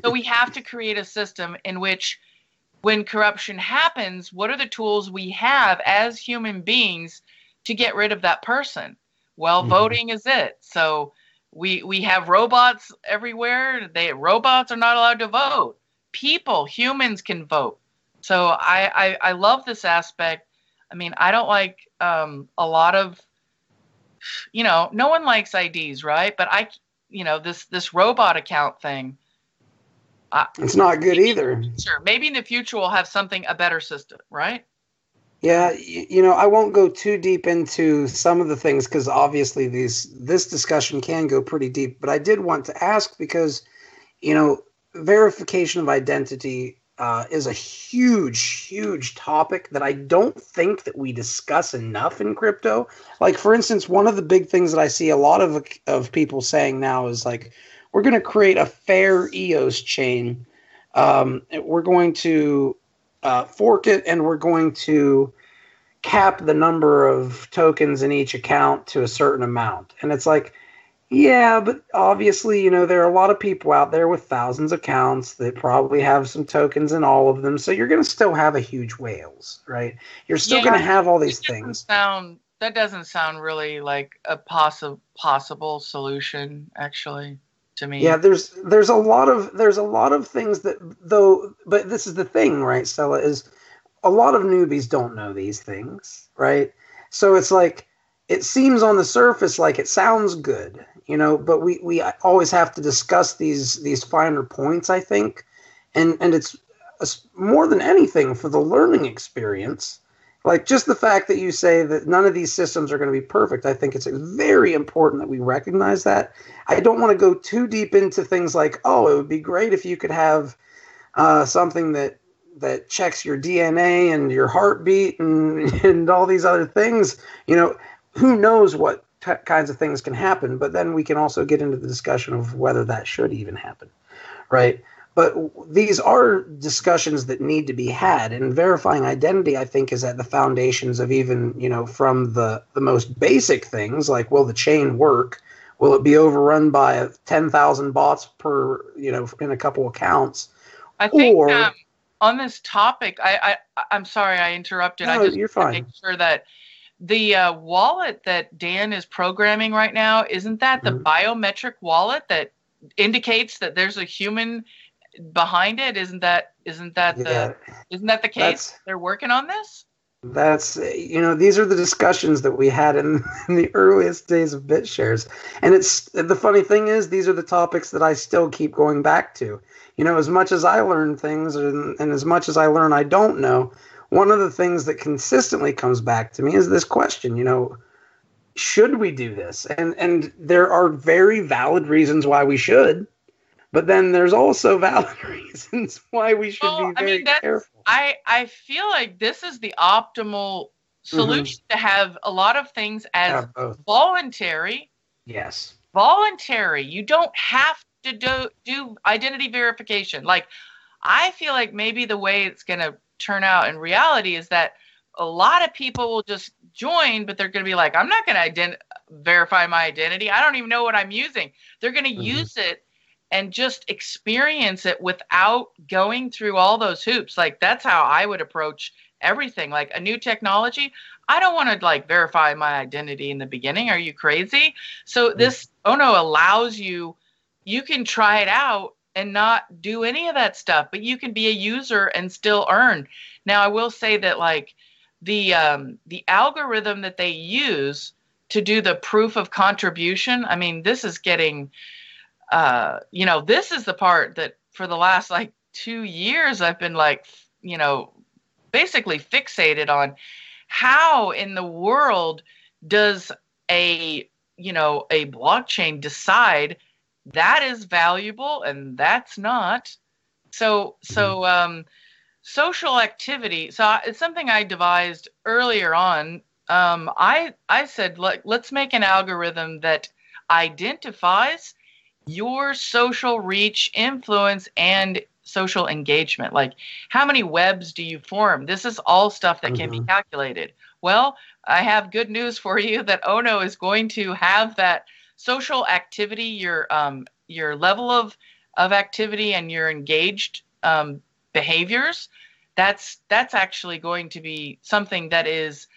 So we have to create a system in which when corruption happens, what are the tools we have as human beings to get rid of that person? Well, voting is it. So we have robots everywhere. Robots are not allowed to vote. Humans can vote. So I love this aspect. I mean, I don't like a lot of, no one likes IDs, right? But this robot account thing.
It's not good either.
Sure. Maybe in the future we'll have a better system, right?
Yeah, I won't go too deep into some of the things because obviously this discussion can go pretty deep. But I did want to ask because, verification of identity is a huge, huge topic that I don't think that we discuss enough in crypto. Like, for instance, one of the big things that I see a lot of people saying now is like, we're going to create a fair EOS chain. We're going to fork it, and we're going to cap the number of tokens in each account to a certain amount. And it's like, yeah, but obviously, there are a lot of people out there with thousands of accounts that probably have some tokens in all of them. So you're going to still have a huge whales, right? You're still going to have all these things.
That doesn't sound really like a possible solution, actually, to me.
Yeah, there's a lot of things that but this is the thing, right, Stella, is a lot of newbies don't know these things, right? So it's like, it seems on the surface like it sounds good, but we always have to discuss these finer points, I think. And it's more than anything for the learning experience. Like, just the fact that you say that none of these systems are going to be perfect, I think it's very important that we recognize that. I don't want to go too deep into things like, oh, it would be great if you could have something that checks your DNA and your heartbeat and all these other things. Who knows what kinds of things can happen, but then we can also get into the discussion of whether that should even happen, right? But these are discussions that need to be had, and verifying identity, I think, is at the foundations of even, from the most basic things, like, will the chain work? Will it be overrun by 10,000 bots per, in a couple accounts?
I think on this topic, I'm sorry I interrupted.
No, you're fine.
Make sure that the wallet that Dan is programming right now, isn't that the biometric wallet that indicates that there's a human behind it? Isn't that the case? They're working on this?
That's, these are the discussions that we had in the earliest days of BitShares. And the funny thing is, these are the topics that I still keep going back to. As much as I learn things and as much as I learn I don't know, one of the things that consistently comes back to me is this question, should we do this? And there are very valid reasons why we should, but then there's also valid reasons why we should be very careful.
I feel like this is the optimal solution, to have a lot of things as voluntary.
Yes.
Voluntary. You don't have to do identity verification. Like, I feel like maybe the way it's going to turn out in reality is that a lot of people will just join, but they're going to be like, I'm not going to verify my identity. I don't even know what I'm using. They're going to use it and just experience it without going through all those hoops. Like, that's how I would approach everything. Like, a new technology, I don't want to verify my identity in the beginning. Are you crazy? So this ONO allows you can try it out and not do any of that stuff, but you can be a user and still earn. Now, I will say that the algorithm that they use to do the proof of contribution, I mean, this is getting, this is the part that for the last 2 years I've been basically fixated on. How in the world does a blockchain decide that is valuable and that's not? So social activity. So it's something I devised earlier on. I said, let's make an algorithm that identifies your social reach, influence, and social engagement. Like, how many webs do you form? This is all stuff that can be calculated. Well, I have good news for you that ONO is going to have that social activity, your level of activity and your engaged behaviors. That's actually going to be something that is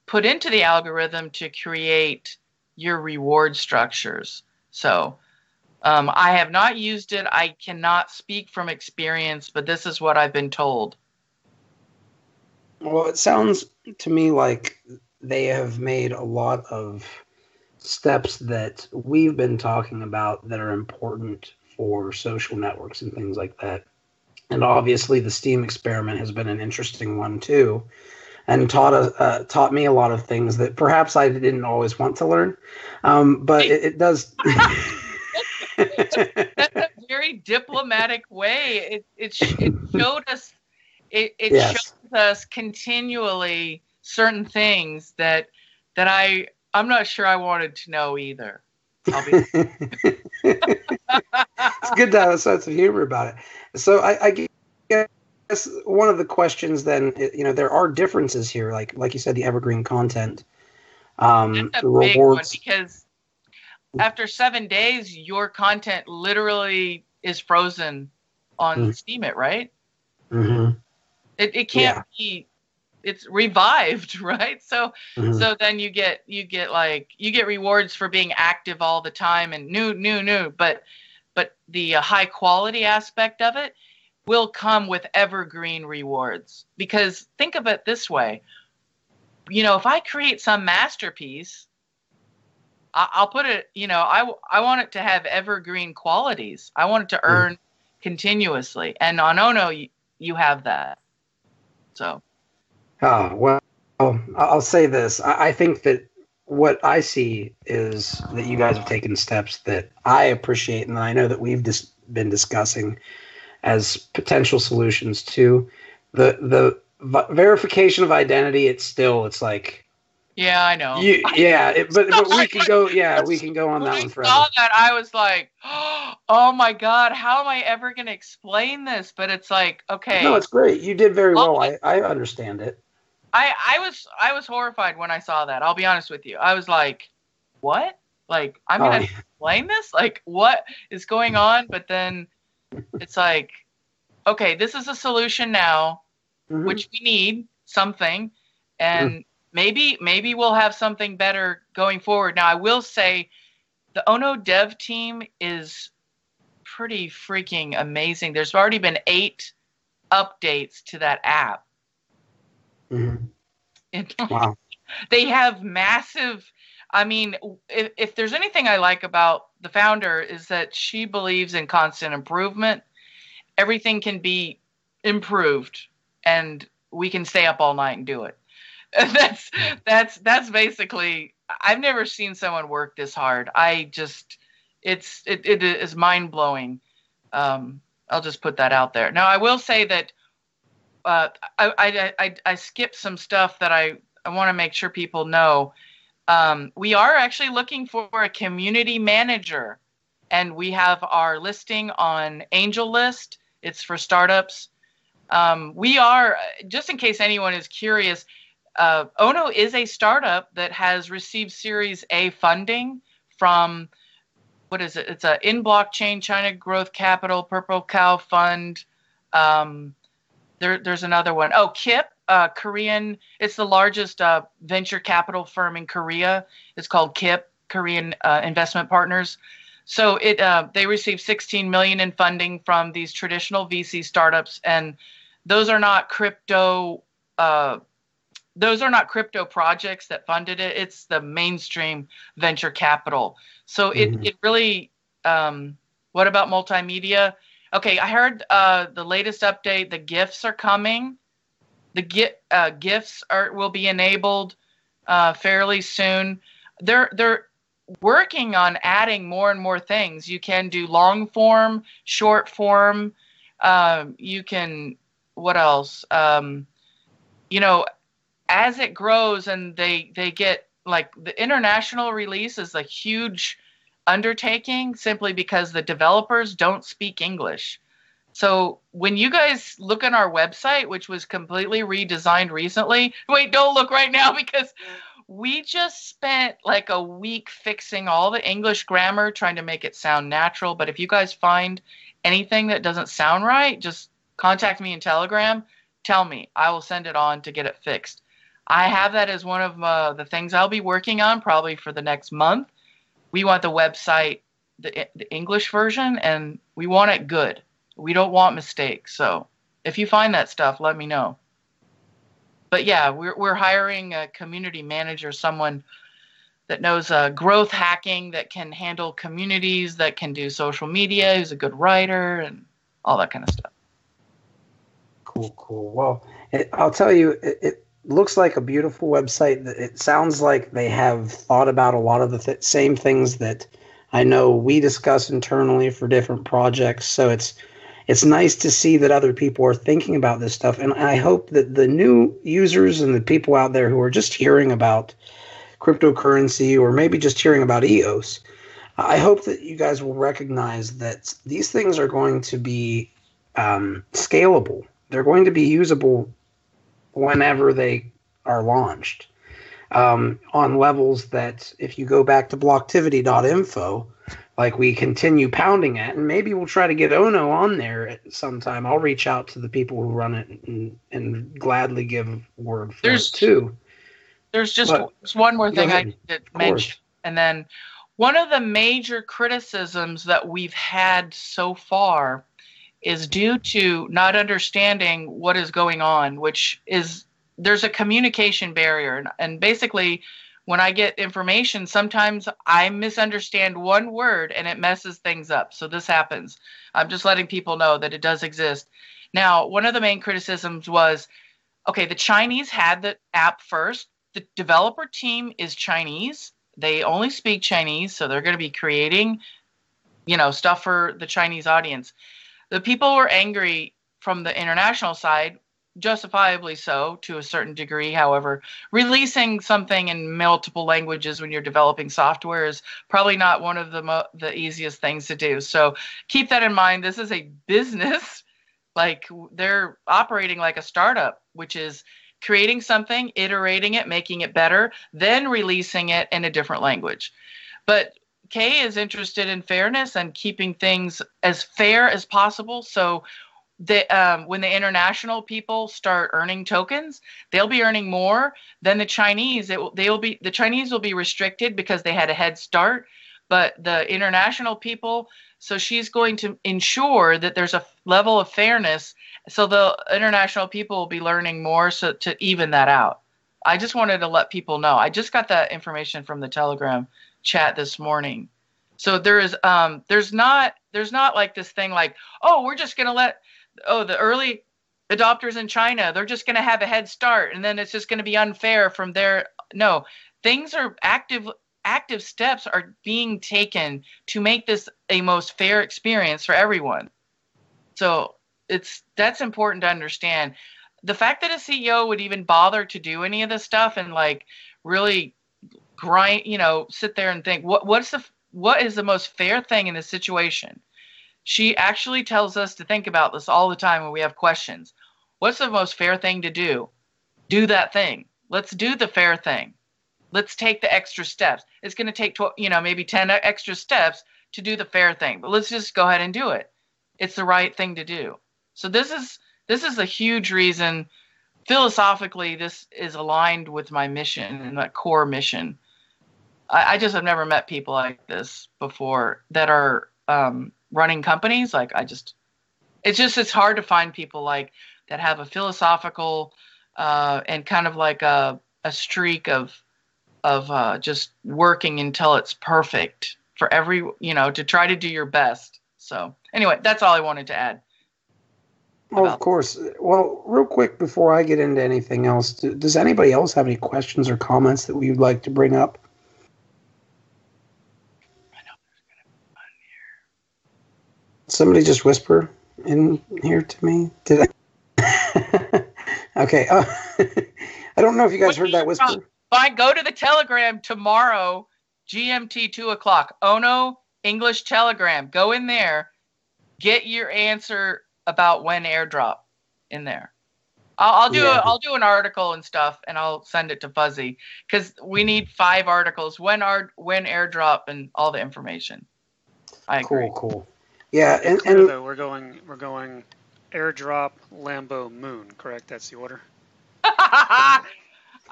put into the algorithm to create your reward structures. So I have not used it. I cannot speak from experience, but this is what I've been told.
Well, it sounds to me like they have made a lot of steps that we've been talking about that are important for social networks and things like that. And obviously the Steam experiment has been an interesting one too, and taught me a lot of things that perhaps I didn't always want to learn. But it does.
That's a very diplomatic way. It showed us, it
Yes.
shows us continually certain things that I'm not sure I wanted to know either.
It's good to have a sense of humor about it. So I guess one of the questions then, there are differences here, like you said, the evergreen content,
That's a
the
big one,
rewards.
because after 7 days, your content literally is frozen on Steemit, right?
Mm-hmm.
It can't be. It's revived, right? So so then you get rewards for being active all the time and new, but the high quality aspect of it will come with evergreen rewards. Because think of it this way, if I create some masterpiece, I'll put it, I want it to have evergreen qualities. I want it to earn continuously, and on ONO you have that. So.
Oh, well, I'll say this. I think that what I see is that you guys have taken steps that I appreciate, and I know that we've just been discussing as potential solutions to the verification of identity. It's like,
yeah, I know.
But we can go. Yeah, we can go on that one forever.
When I saw that, I was like, "Oh my God, how am I ever going to explain this?" But it's like, okay.
No, it's great. You did very well. I understand it.
I was horrified when I saw that. I'll be honest with you. I was like, "What? Like, I'm going to explain this? Like, what is going on?" But then it's like, okay, this is a solution now, which we need something, and maybe we'll have something better going forward. Now, I will say the ONO dev team is pretty freaking amazing. There's already been 8 updates to that app.
Wow.
They have massive, I mean, if there's anything I like about the founder, is that she believes in constant improvement. Everything can be improved, and we can stay up all night and do it. That's basically, I've never seen someone work this hard. It is mind-blowing. I'll just put that out there. Now, I will say that I skipped some stuff that I want to make sure people know. We are actually looking for a community manager, and we have our listing on AngelList. It's for startups. We are, just in case anyone is curious, ONO is a startup that has received Series A funding from, what is it? It's a In Blockchain China Growth Capital Purple Cow Fund. There's another one. Oh, KIP, Korean. It's the largest venture capital firm in Korea. It's called KIP, Korean Investment Partners. So they received $16 million in funding from these traditional VC startups, and those are not crypto. Those are not crypto projects that funded it. It's the mainstream venture capital. So it really. What about multimedia? Okay, I heard the latest update. The GIFs are coming. The GIFs will be enabled fairly soon. They're working on adding more and more things. You can do long form, short form. You can, what else? As it grows and they get, like, the international release is a huge undertaking, simply because the developers don't speak English. So when you guys look on our website, which was completely redesigned recently, wait, don't look right now, because we just spent like a week fixing all the English grammar, trying to make it sound natural. But if you guys find anything that doesn't sound right, just contact me in Telegram. Tell me. I will send it on to get it fixed. I have that as one of the things I'll be working on probably for the next month. We want the website, the English version, and we want it good. We don't want mistakes. So if you find that stuff, let me know. But yeah, we're hiring a community manager, someone that knows growth hacking, that can handle communities, that can do social media, who's a good writer, and all that kind of stuff.
Cool. Well, I'll tell you, it looks like a beautiful website. It sounds like they have thought about a lot of the same things that I know we discuss internally for different projects. So it's nice to see that other people are thinking about this stuff. And I hope that the new users and the people out there who are just hearing about cryptocurrency or maybe just hearing about EOS, I hope that you guys will recognize that these things are going to be scalable. They're going to be usable whenever they are launched on levels that if you go back to blocktivity.info, like we continue pounding at, and maybe we'll try to get ONO on there at some time. I'll reach out to the people who run it and gladly give word for it too.
There's just one more thing I did mention. And then one of the major criticisms that we've had so far is due to not understanding what is going on, which is there's a communication barrier. And basically, when I get information, sometimes I misunderstand one word and it messes things up. So this happens. I'm just letting people know that it does exist. Now, one of the main criticisms was, okay, the Chinese had the app first. The developer team is Chinese. They only speak Chinese, so they're going to be creating, stuff for the Chinese audience. The people were angry from the international side, justifiably so to a certain degree. However, releasing something in multiple languages when you're developing software is probably not one of the easiest things to do. So keep that in mind. This is a business. Like, they're operating like a startup, which is creating something, iterating it, making it better, then releasing it in a different language. But Kay is interested in fairness and keeping things as fair as possible. So when the international people start earning tokens, they'll be earning more than the Chinese. The Chinese will be restricted because they had a head start, but the international people. So she's going to ensure that there's a level of fairness. So the international people will be learning more, so to even that out. I just wanted to let people know. I just got that information from the Telegram chat this morning. So there's not like this thing like, oh, we're just going to let the early adopters in China, they're just going to have a head start and then it's just going to be unfair from there. No, things are active steps are being taken to make this a most fair experience for everyone. So that's important to understand. The fact that a CEO would even bother to do any of this stuff and like really grind, sit there and think what is the most fair thing in this situation? She actually tells us to think about this all the time when we have questions. What's the most fair thing to do? Do that thing. Let's do the fair thing. Let's take the extra steps. It's going to take, maybe 10 extra steps to do the fair thing, but let's just go ahead and do it. It's the right thing to do. So this is a huge reason. Philosophically, this is aligned with my mission and my core mission. I just have never met people like this before that are running companies. It's hard to find people like that have a philosophical and kind of like a streak of just working until it's perfect for to try to do your best. So anyway, that's all I wanted to add.
Oh, of course. Well, real quick before I get into anything else, does anybody else have any questions or comments that we would like to bring up?
I know there's going to be fun here.
Somebody just whisper in here to me. Did I? Okay. I don't know if you guys heard that whisper.
Fine. Go to the Telegram tomorrow, GMT 2:00. ONO English Telegram. Go in there. Get your answer about when airdrop in there. I'll do an article and stuff, and I'll send it to Fuzzy because we need 5 articles. When airdrop and all the information. I agree.
Cool. Yeah, and
we're going airdrop Lambo Moon. Correct. That's the order.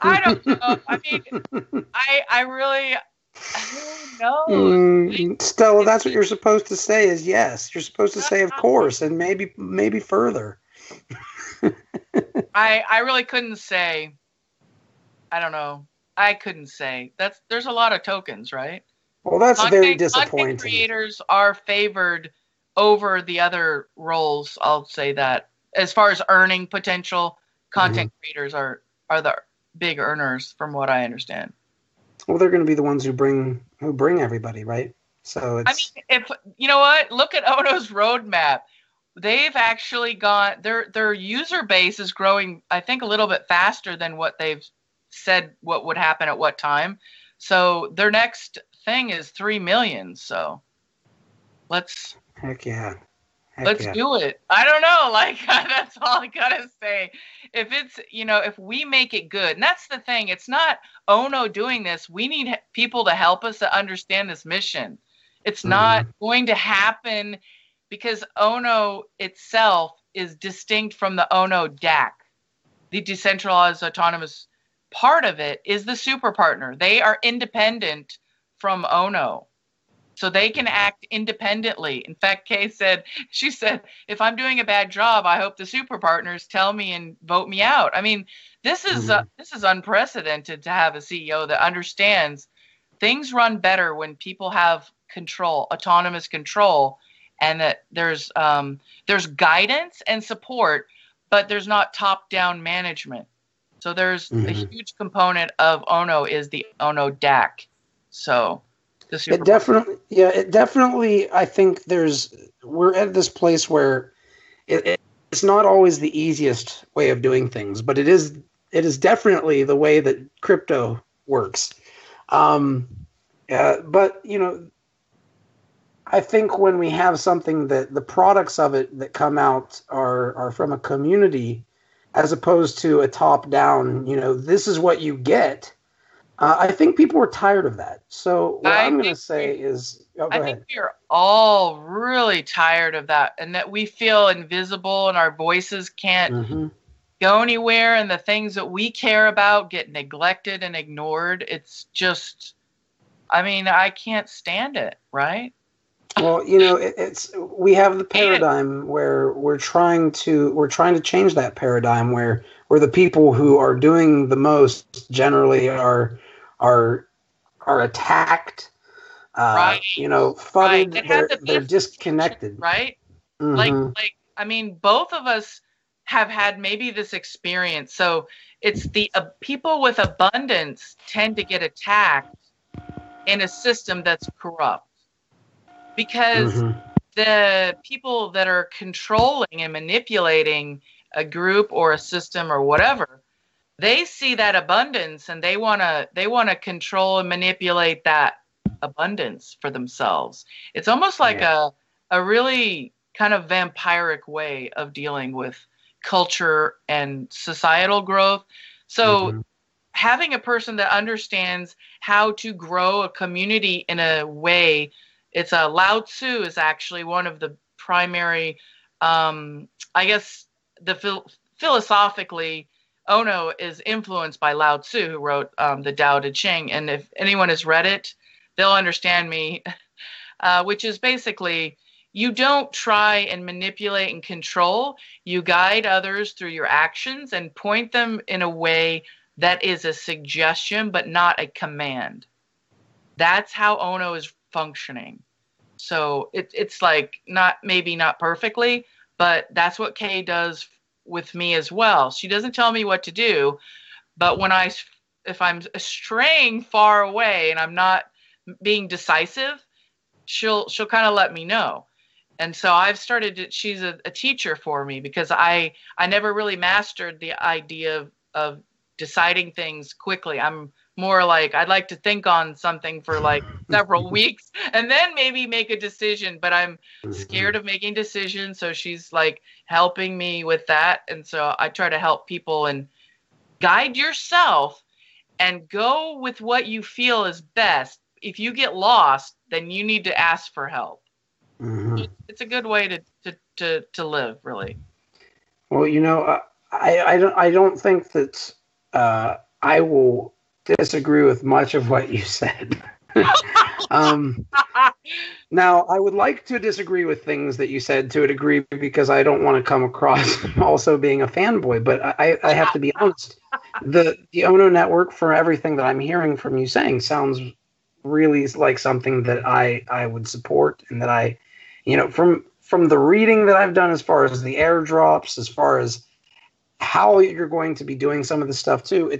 I don't know. I mean, I really don't know.
Stella, that's what you're supposed to say is yes. You're supposed to say of course and maybe further.
I really couldn't say. I don't know. I couldn't say. There's a lot of tokens, right?
Well, that's very disappointing.
Content creators are favored over the other roles. I'll say that. As far as earning potential, content creators are the big earners, from what I understand.
Well, they're going to be the ones who bring everybody, right? So it's.
I mean, if you know what, look at ONO's roadmap. They've actually got their user base is growing, I think, a little bit faster than what they've said what would happen at what time. So their next thing is 3 million. So let's do it. I don't know. Like, that's all I gotta say. If it's, if we make it good, and that's the thing, it's not ONO doing this. We need people to help us to understand this mission. It's not going to happen because ONO itself is distinct from the ONO DAC. The decentralized autonomous part of it is the super partner. They are independent from ONO. So they can act independently. In fact, she said, if I'm doing a bad job, I hope the super partners tell me and vote me out. I mean, this is unprecedented to have a CEO that understands things run better when people have control, autonomous control, and that there's guidance and support, but there's not top-down management. So there's a huge component of ONO is the ONO DAC. So it definitely. I think we're at this place where it's not always the easiest way of doing things, but it is definitely the way that crypto works. But I think when we have something that the products of it that come out are from a community, as opposed to a top-down, this is what you get. I think people were tired of that. So what I'm going to say is, go ahead. I think we're all really tired of that, and that we feel invisible and our voices can't go anywhere, and the things that we care about get neglected and ignored. It's just, I can't stand it, right?
Well, we have the paradigm where we're trying to change that paradigm where the people who are doing the most generally are attacked,
right.
Funded.
Right.
They're disconnected,
right? Both of us have had maybe this experience. So it's the people with abundance tend to get attacked in a system that's corrupt. Because the people that are controlling and manipulating a group or a system or whatever, they see that abundance and they want to control and manipulate that abundance for themselves. It's almost like a really kind of vampiric way of dealing with culture and societal growth. So having a person that understands how to grow a community in a way, it's Lao Tzu is actually one of the primary, philosophically, ONO is influenced by Lao Tzu, who wrote the Tao Te Ching. And if anyone has read it, they'll understand me, which is basically, you don't try and manipulate and control. You guide others through your actions and point them in a way that is a suggestion, but not a command. That's how ONO is functioning. So it's like maybe not perfectly, but that's what Kay does with me as well. She doesn't tell me what to do, but if I'm straying far away and I'm not being decisive, she'll kind of let me know. And so I've started she's a teacher for me because I never really mastered the idea of deciding things quickly. I'm more like, I'd like to think on something for like several weeks and then maybe make a decision, but I'm scared of making decisions. So she's like helping me with that. And so I try to help people and guide yourself and go with what you feel is best. If you get lost, then you need to ask for help. It's a good way to live, really.
Well, I don't think that I will disagree with much of what you said. Now, I would like to disagree with things that you said to a degree because I don't want to come across also being a fanboy, but I have to be honest. The ONO network, for everything that I'm hearing from you saying, sounds really like something that I would support, and that I, from the reading that I've done as far as the airdrops, as far as how you're going to be doing some of the stuff too,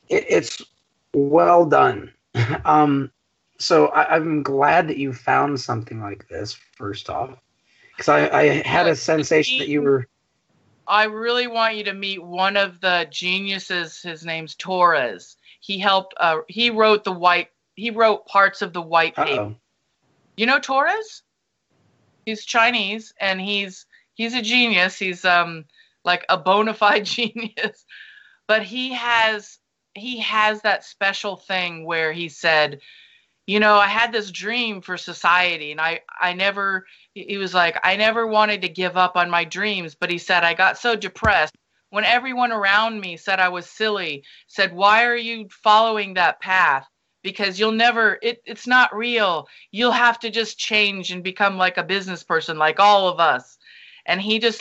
it's well done. So I'm glad that you found something like this, first off, because I had a sensation that you were...
I really want you to meet one of the geniuses. His name's Torres. He helped. He wrote parts of the white paper. You know Torres? He's Chinese, and he's a genius. He's like a bona fide genius. But he has that special thing where he said, I had this dream for society, and he was like, I never wanted to give up on my dreams, but he said, I got so depressed when everyone around me said I was silly, said, why are you following that path? Because you'll never, it's not real. You'll have to just change and become like a business person, like all of us. And he just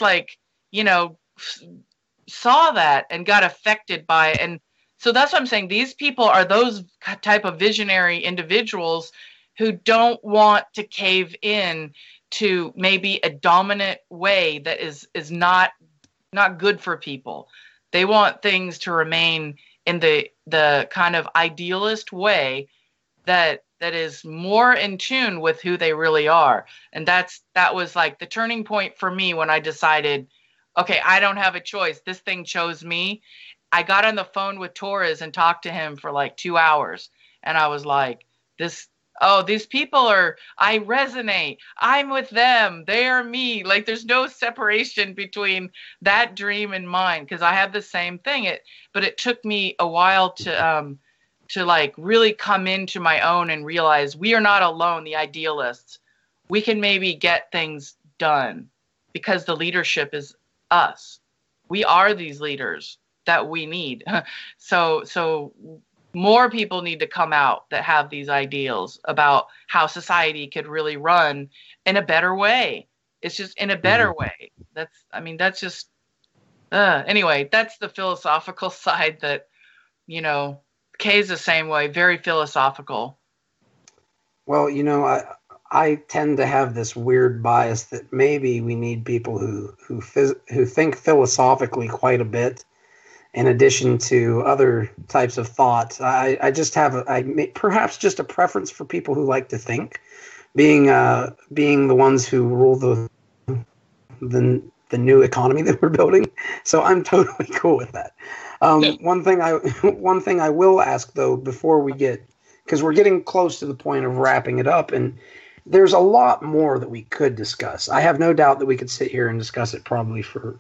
saw that and got affected by it. And so that's what I'm saying. These people are those type of visionary individuals who don't want to cave in to maybe a dominant way that is not good for people. They want things to remain in the kind of idealist way that is more in tune with who they really are. And that was like the turning point for me when I decided, okay, I don't have a choice. This thing chose me. I got on the phone with Torres and talked to him for like 2 hours. And I was like, these people I resonate. I'm with them. They are me. Like, there's no separation between that dream and mine, because I have the same thing. But it took me a while to like really come into my own and realize we are not alone, the idealists. We can maybe get things done because the leadership is us. We are these leaders that we need. So more people need to come out that have these ideals about how society could really run in a better way. It's just in a better way. That's just, anyway, that's the philosophical side that, Kay's the same way, very philosophical.
Well, I tend to have this weird bias that maybe we need people who think philosophically quite a bit, in addition to other types of thought. I just have perhaps just a preference for people who like to think, being the ones who rule the new economy that we're building. So I'm totally cool with that. One thing I will ask though before we because we're getting close to the point of wrapping it up, and there's a lot more that we could discuss. I have no doubt that we could sit here and discuss it probably for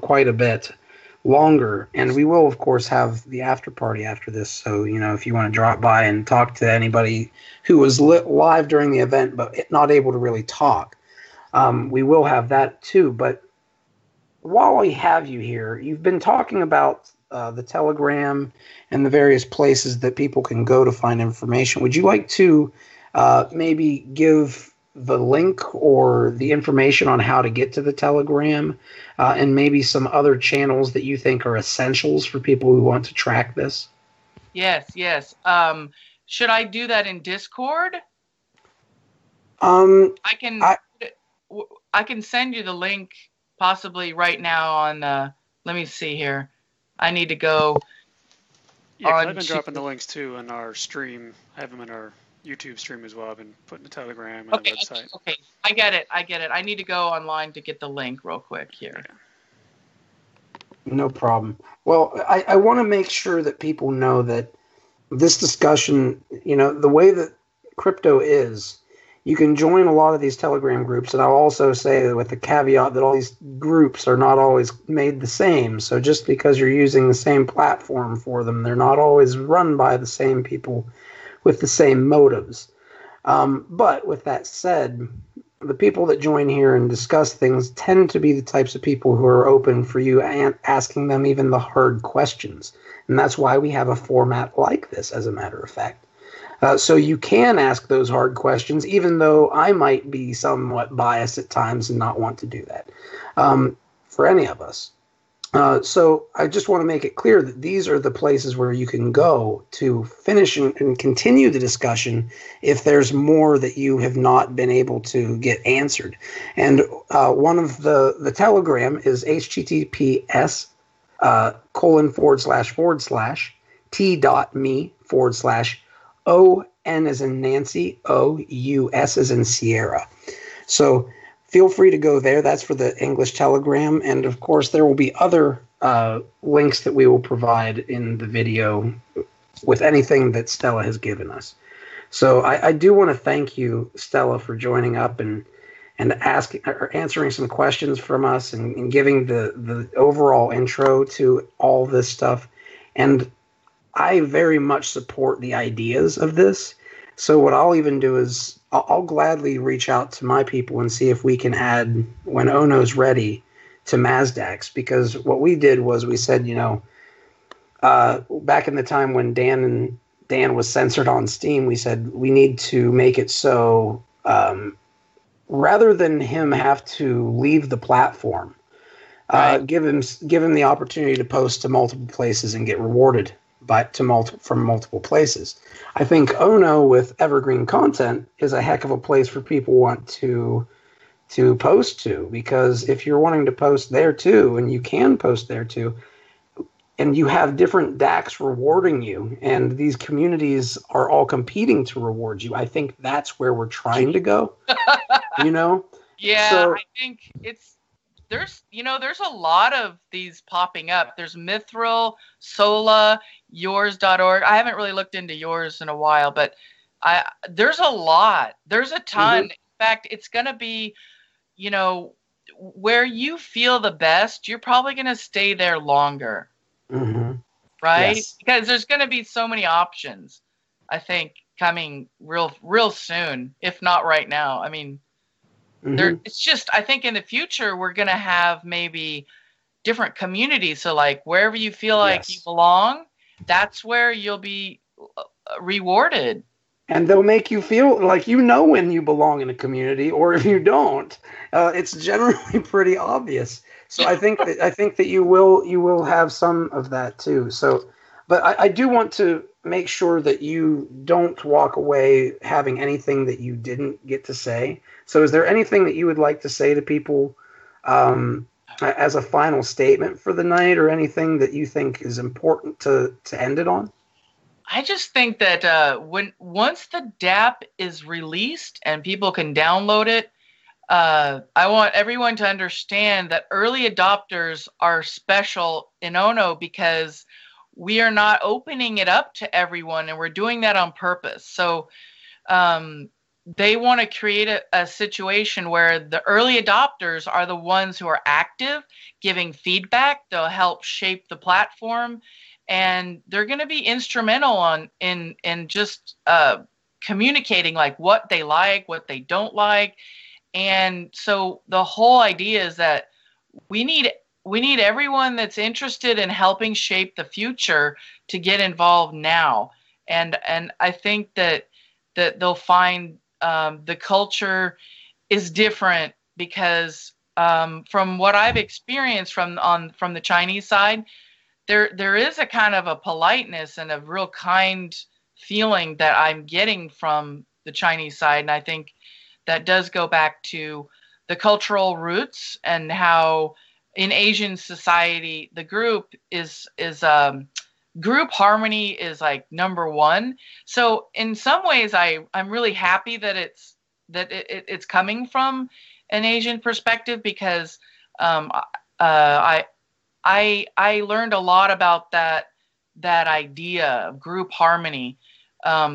quite a bit longer, and we will of course have the after party after this, so if you want to drop by and talk to anybody who was live during the event but not able to really talk, we will have that too. But while we have you here, you've been talking about the Telegram and the various places that people can go to find information. Would you like to maybe give the link or the information on how to get to the Telegram, and maybe some other channels that you think are essentials for people who want to track this?
Yes. Should I do that in Discord?
I
can send you the link possibly right now on let me see here. I need to go.
Yeah, I've been dropping the links too in our stream. I have them in our YouTube stream as well. I've been putting the Telegram and the website.
Okay. I get it. I need to go online to get the link real quick here.
Yeah.
No problem. Well, I want to make sure that people know that this discussion, the way that crypto is, you can join a lot of these Telegram groups, and I'll also say that with the caveat that all these groups are not always made the same. So just because you're using the same platform for them, they're not always run by the same people with the same motives. But with that said, the people that join here and discuss things tend to be the types of people who are open for you and asking them even the hard questions. And that's why we have a format like this, as a matter of fact. So you can ask those hard questions, even though I might be somewhat biased at times and not want to do that for any of us. So I just want to make it clear that these are the places where you can go to finish and continue the discussion if there's more that you have not been able to get answered. And one of the Telegram is https t.me/ON as in Nancy, OUS as in Sierra. So feel free to go there. That's for the English Telegram. And of course, there will be other links that we will provide in the video with anything that Stella has given us. So I do want to thank you, Stella, for joining up and asking or answering some questions from us and giving the overall intro to all this stuff. And I very much support the ideas of this. So what I'll even do is I'll gladly reach out to my people and see if we can add, when ONO's ready, to Mazdax. Because what we did was we said, back in the time when Dan was censored on Steam, we said we need to make it so rather than him have to leave the platform, right, give him the opportunity to post to multiple places and get rewarded from multiple places. I think ONO with evergreen content is a heck of a place for people want to post to, because if you're wanting to post there too, and you can post there too, and you have different DACs rewarding you, and these communities are all competing to reward you, I think that's where we're trying to go.
Yeah,
so,
I think there's a lot of these popping up. There's Mithril, Sola, yours.org. I haven't really looked into yours in a while, but there's a lot. There's a ton. Mm-hmm. In fact, it's going to be, where you feel the best, you're probably going to stay there longer.
Mm-hmm.
Right?
Yes.
Because there's going to be so many options, I think, coming real soon, if not right now. I mean, it's just, I think in the future, we're going to have maybe different communities. So like wherever you feel like you belong, that's where you'll be rewarded.
And they'll make you feel like when you belong in a community, or if you don't, it's generally pretty obvious. So I think that you will have some of that too. So, but I do want to make sure that you don't walk away having anything that you didn't get to say. So is there anything that you would like to say to people as a final statement for the night, or anything that you think is important to end it on?
I just think that once the DApp is released and people can download it, I want everyone to understand that early adopters are special in ONO because we are not opening it up to everyone, and we're doing that on purpose. So they want to create a situation where the early adopters are the ones who are active, giving feedback. They'll help shape the platform, and they're going to be instrumental in just communicating like what they like, what they don't like. And so the whole idea is that we need everyone that's interested in helping shape the future to get involved now. And I think that they'll find the culture is different because from what I've experienced from the Chinese side, there is a kind of a politeness and a real kind feeling that I'm getting from the Chinese side. And I think that does go back to the cultural roots and how in Asian society, the group is group harmony is like number one. So in some ways, I'm really happy that it's coming from an Asian perspective, because I learned a lot about that idea of group harmony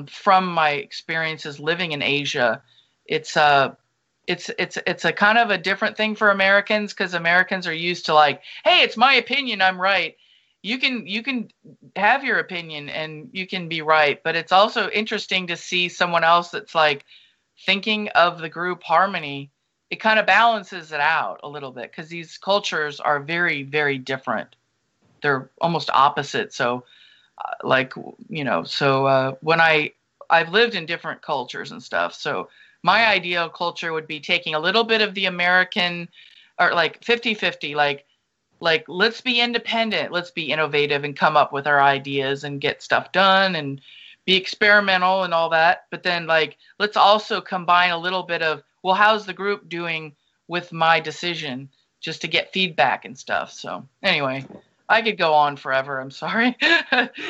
from my experiences living in Asia. It's a kind of a different thing for Americans, because Americans are used to like, hey, it's my opinion, I'm right. You can have your opinion and you can be right, but it's also interesting to see someone else that's like thinking of the group harmony, it kind of balances it out a little bit, because these cultures are very, very different. They're almost opposite. So when I've lived in different cultures and stuff. So my ideal culture would be taking a little bit of the American, or like 50-50, like let's be independent, let's be innovative and come up with our ideas and get stuff done and be experimental and all that. But then let's also combine a little bit of, well, how's the group doing with my decision, just to get feedback and stuff. So anyway, I could go on forever. I'm sorry.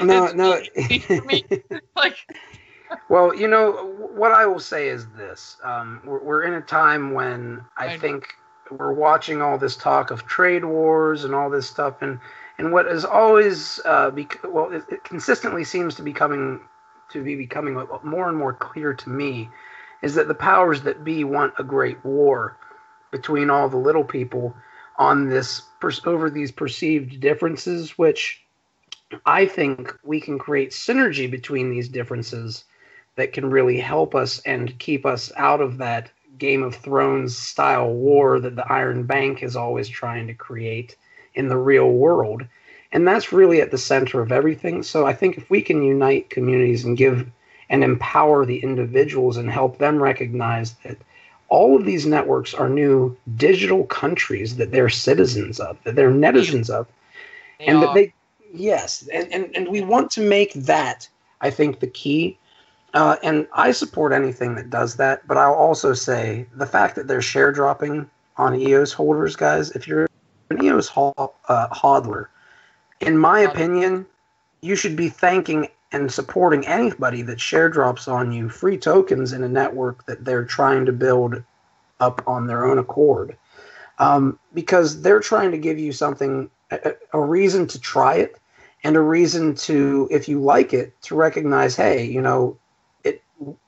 No.
Like,
well, what I will say is this: we're in a time when I think we're watching all this talk of trade wars and all this stuff, and what is always it consistently seems to be becoming more and more clear to me is that the powers that be want a great war between all the little people on this over these perceived differences, which I think we can create synergy between these differences that can really help us and keep us out of that Game of Thrones style war that the Iron Bank is always trying to create in the real world. And that's really at the center of everything. So I think if we can unite communities and give and empower the individuals and help them recognize that all of these networks are new digital countries that they're citizens of, that they're netizens of, and we want to make that, I think, the key. And I support anything that does that, but I'll also say the fact that they're share dropping on EOS holders, guys, if you're an EOS hodler, in my opinion, you should be thanking and supporting anybody that share drops on you free tokens in a network that they're trying to build up on their own accord. Because they're trying to give you something, a reason to try it, and a reason to, if you like it, to recognize, hey,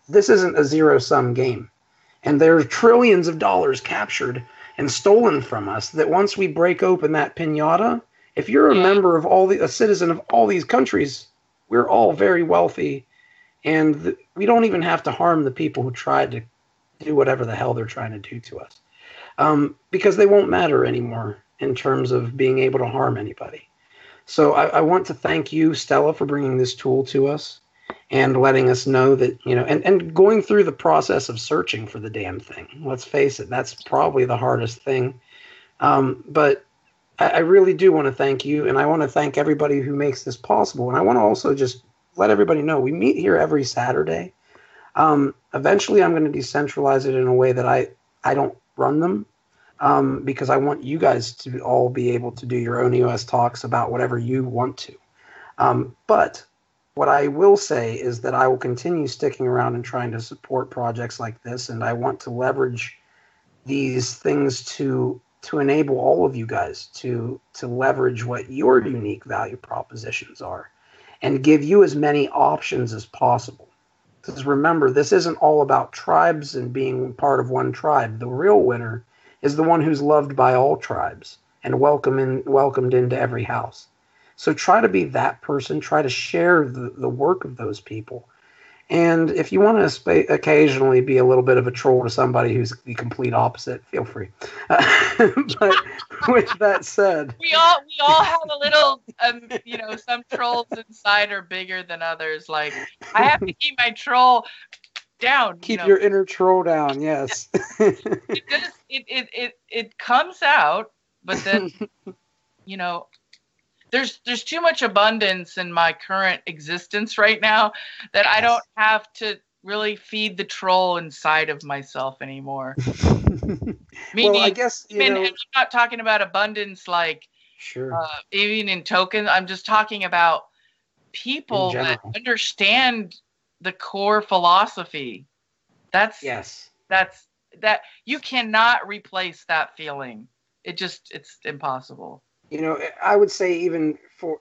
this isn't a zero-sum game. And there are trillions of dollars captured and stolen from us that once we break open that piñata, if you're a member of a citizen of all these countries, we're all very wealthy, and we don't even have to harm the people who tried to do whatever the hell they're trying to do to us, because they won't matter anymore in terms of being able to harm anybody. So I want to thank you, Stella, for bringing this tool to us and letting us know that, and going through the process of searching for the damn thing. Let's face it, that's probably the hardest thing. But I really do want to thank you, and I want to thank everybody who makes this possible. And I want to also just let everybody know we meet here every Saturday. Eventually, I'm going to decentralize it in a way that I don't run them, because I want you guys to all be able to do your own EOS talks about whatever you want to. But what I will say is that I will continue sticking around and trying to support projects like this, and I want to leverage these things to enable all of you guys to leverage what your unique value propositions are and give you as many options as possible. Because remember, this isn't all about tribes and being part of one tribe. The real winner is the one who's loved by all tribes and welcomed into every house. So try to be that person. Try to share the work of those people. And if you want to occasionally be a little bit of a troll to somebody who's the complete opposite, feel free. But with that said,
we all have a little, some trolls inside are bigger than others. Like, I have to keep my troll down.
Keep your inner troll down. Yes.
It comes out, but then There's too much abundance in my current existence right now that I don't have to really feed the troll inside of myself anymore.
Well, I guess,
and I'm not talking about abundance like even in tokens. I'm just talking about people that understand the core philosophy. That you cannot replace that feeling. It's impossible.
I would say even for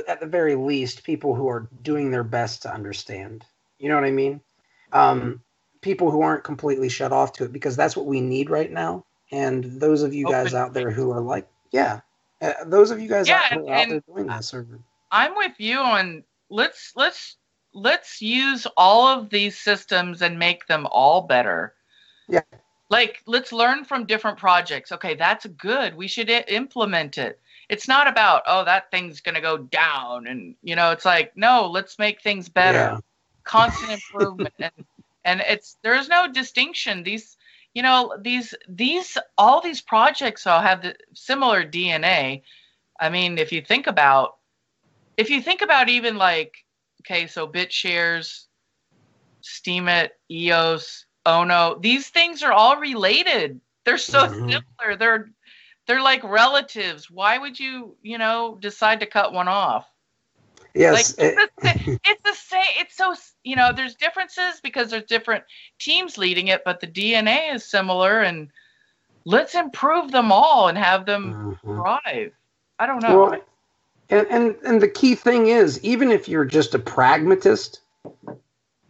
at the very least, people who are doing their best to understand. You know what I mean? People who aren't completely shut off to it, because that's what we need right now. And those of you guys out there who are like, those of you guys out there doing this.
I'm with you on let's let's use all of these systems and make them all better.
Yeah.
Like, let's learn from different projects. Okay, that's good. We should implement it. It's not about, oh, that thing's going to go down. And, it's like, no, let's make things better.
Yeah.
Constant improvement. and there's no distinction. These, all these projects all have the similar DNA. I mean, if you think about even like, okay, so BitShares, Steemit, EOS, ONO, these things are all related. They're so similar. They're like relatives. Why would you, decide to cut one off?
Yes.
Like, it's the same. It's so, there's differences because there's different teams leading it, but the DNA is similar, and let's improve them all and have them thrive. I don't know.
Well, and the key thing is, even if you're just a pragmatist,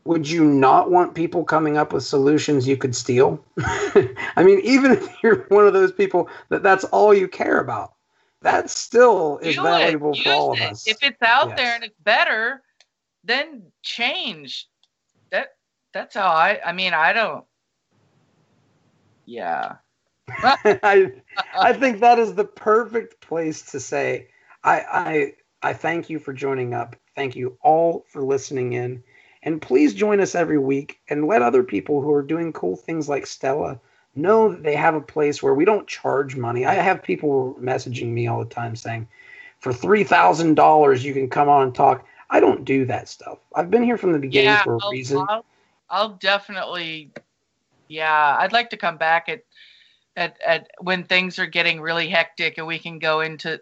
would you not want people coming up with solutions you could steal? I mean, even if you're one of those people that's all you care about, that still is valuable for all of us.
If it's out there and it's better, then change. That's how I don't. Yeah.
I think that is the perfect place to say, I thank you for joining up. Thank you all for listening in. And please join us every week and let other people who are doing cool things like Stella know that they have a place where we don't charge money. I have people messaging me all the time saying, for $3,000, you can come on and talk. I don't do that stuff. I've been here from the beginning for a reason.
I'll definitely, I'd like to come back at when things are getting really hectic and we can go into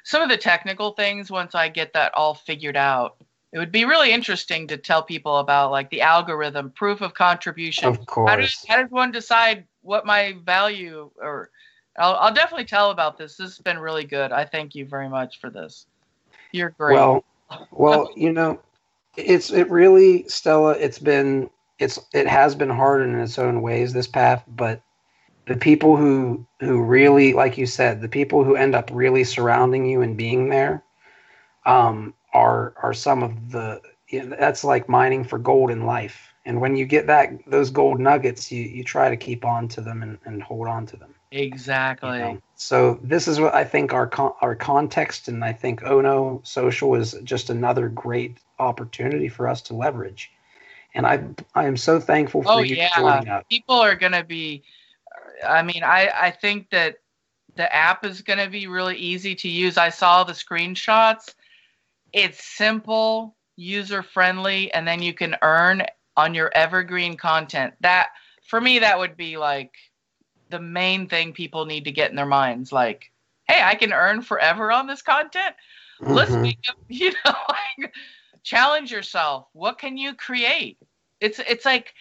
some of the technical things once I get that all figured out. It would be really interesting to tell people about like the algorithm, proof of contribution.
Of course.
How does one decide what my value, or I'll definitely tell about this. This has been really good. I thank you very much for this. You're great.
Well, it really, Stella, it has been hard in its own ways, this path, but the people who really, like you said, the people who end up really surrounding you and being there, are some of the, that's like mining for gold in life. And when you get those gold nuggets, you try to keep on to them and hold on to them.
Exactly.
So this is what I think our context, and I think ONO Social is just another great opportunity for us to leverage. And I am so thankful for you joining us.
People are going to be, I think that the app is going to be really easy to use. I saw the screenshots. It's simple, user-friendly, and then you can earn on your evergreen content. That, for me, that would be like the main thing people need to get in their minds. Like, hey, I can earn forever on this content. Let's make it, challenge yourself. What can you create? It's like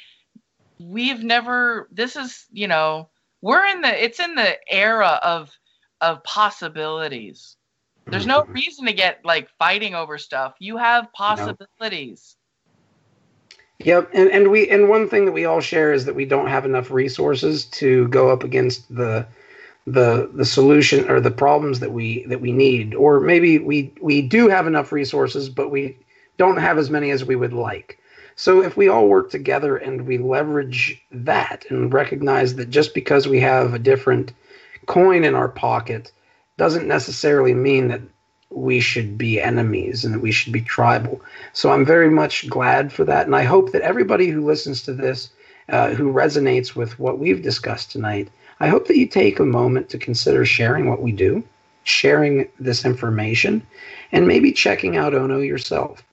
we've never. This is, it's in the era of possibilities. There's no reason to get like fighting over stuff. You have possibilities.
Yep, and one thing that we all share is that we don't have enough resources to go up against the solution or the problems that we need, or maybe we do have enough resources, but we don't have as many as we would like. So if we all work together and we leverage that and recognize that just because we have a different coin in our pocket doesn't necessarily mean that we should be enemies and that we should be tribal. So I'm very much glad for that. And I hope that everybody who listens to this, who resonates with what we've discussed tonight, I hope that you take a moment to consider sharing what we do, sharing this information, and maybe checking out ONO yourself.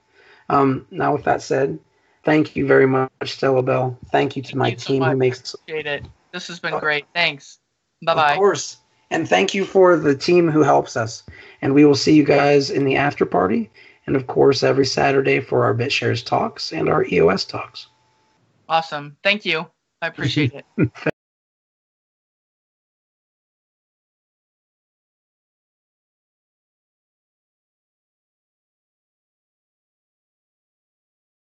Now, with that said, thank you very much, Stella Bell. Thank you to my team who makes this.
Appreciate it. This has been great. Thanks. Bye-bye.
Of course. And thank you for the team who helps us. And we will see you guys in the after party. And of course, every Saturday for our BitShares talks and our EOS talks.
Awesome. Thank you. I appreciate it.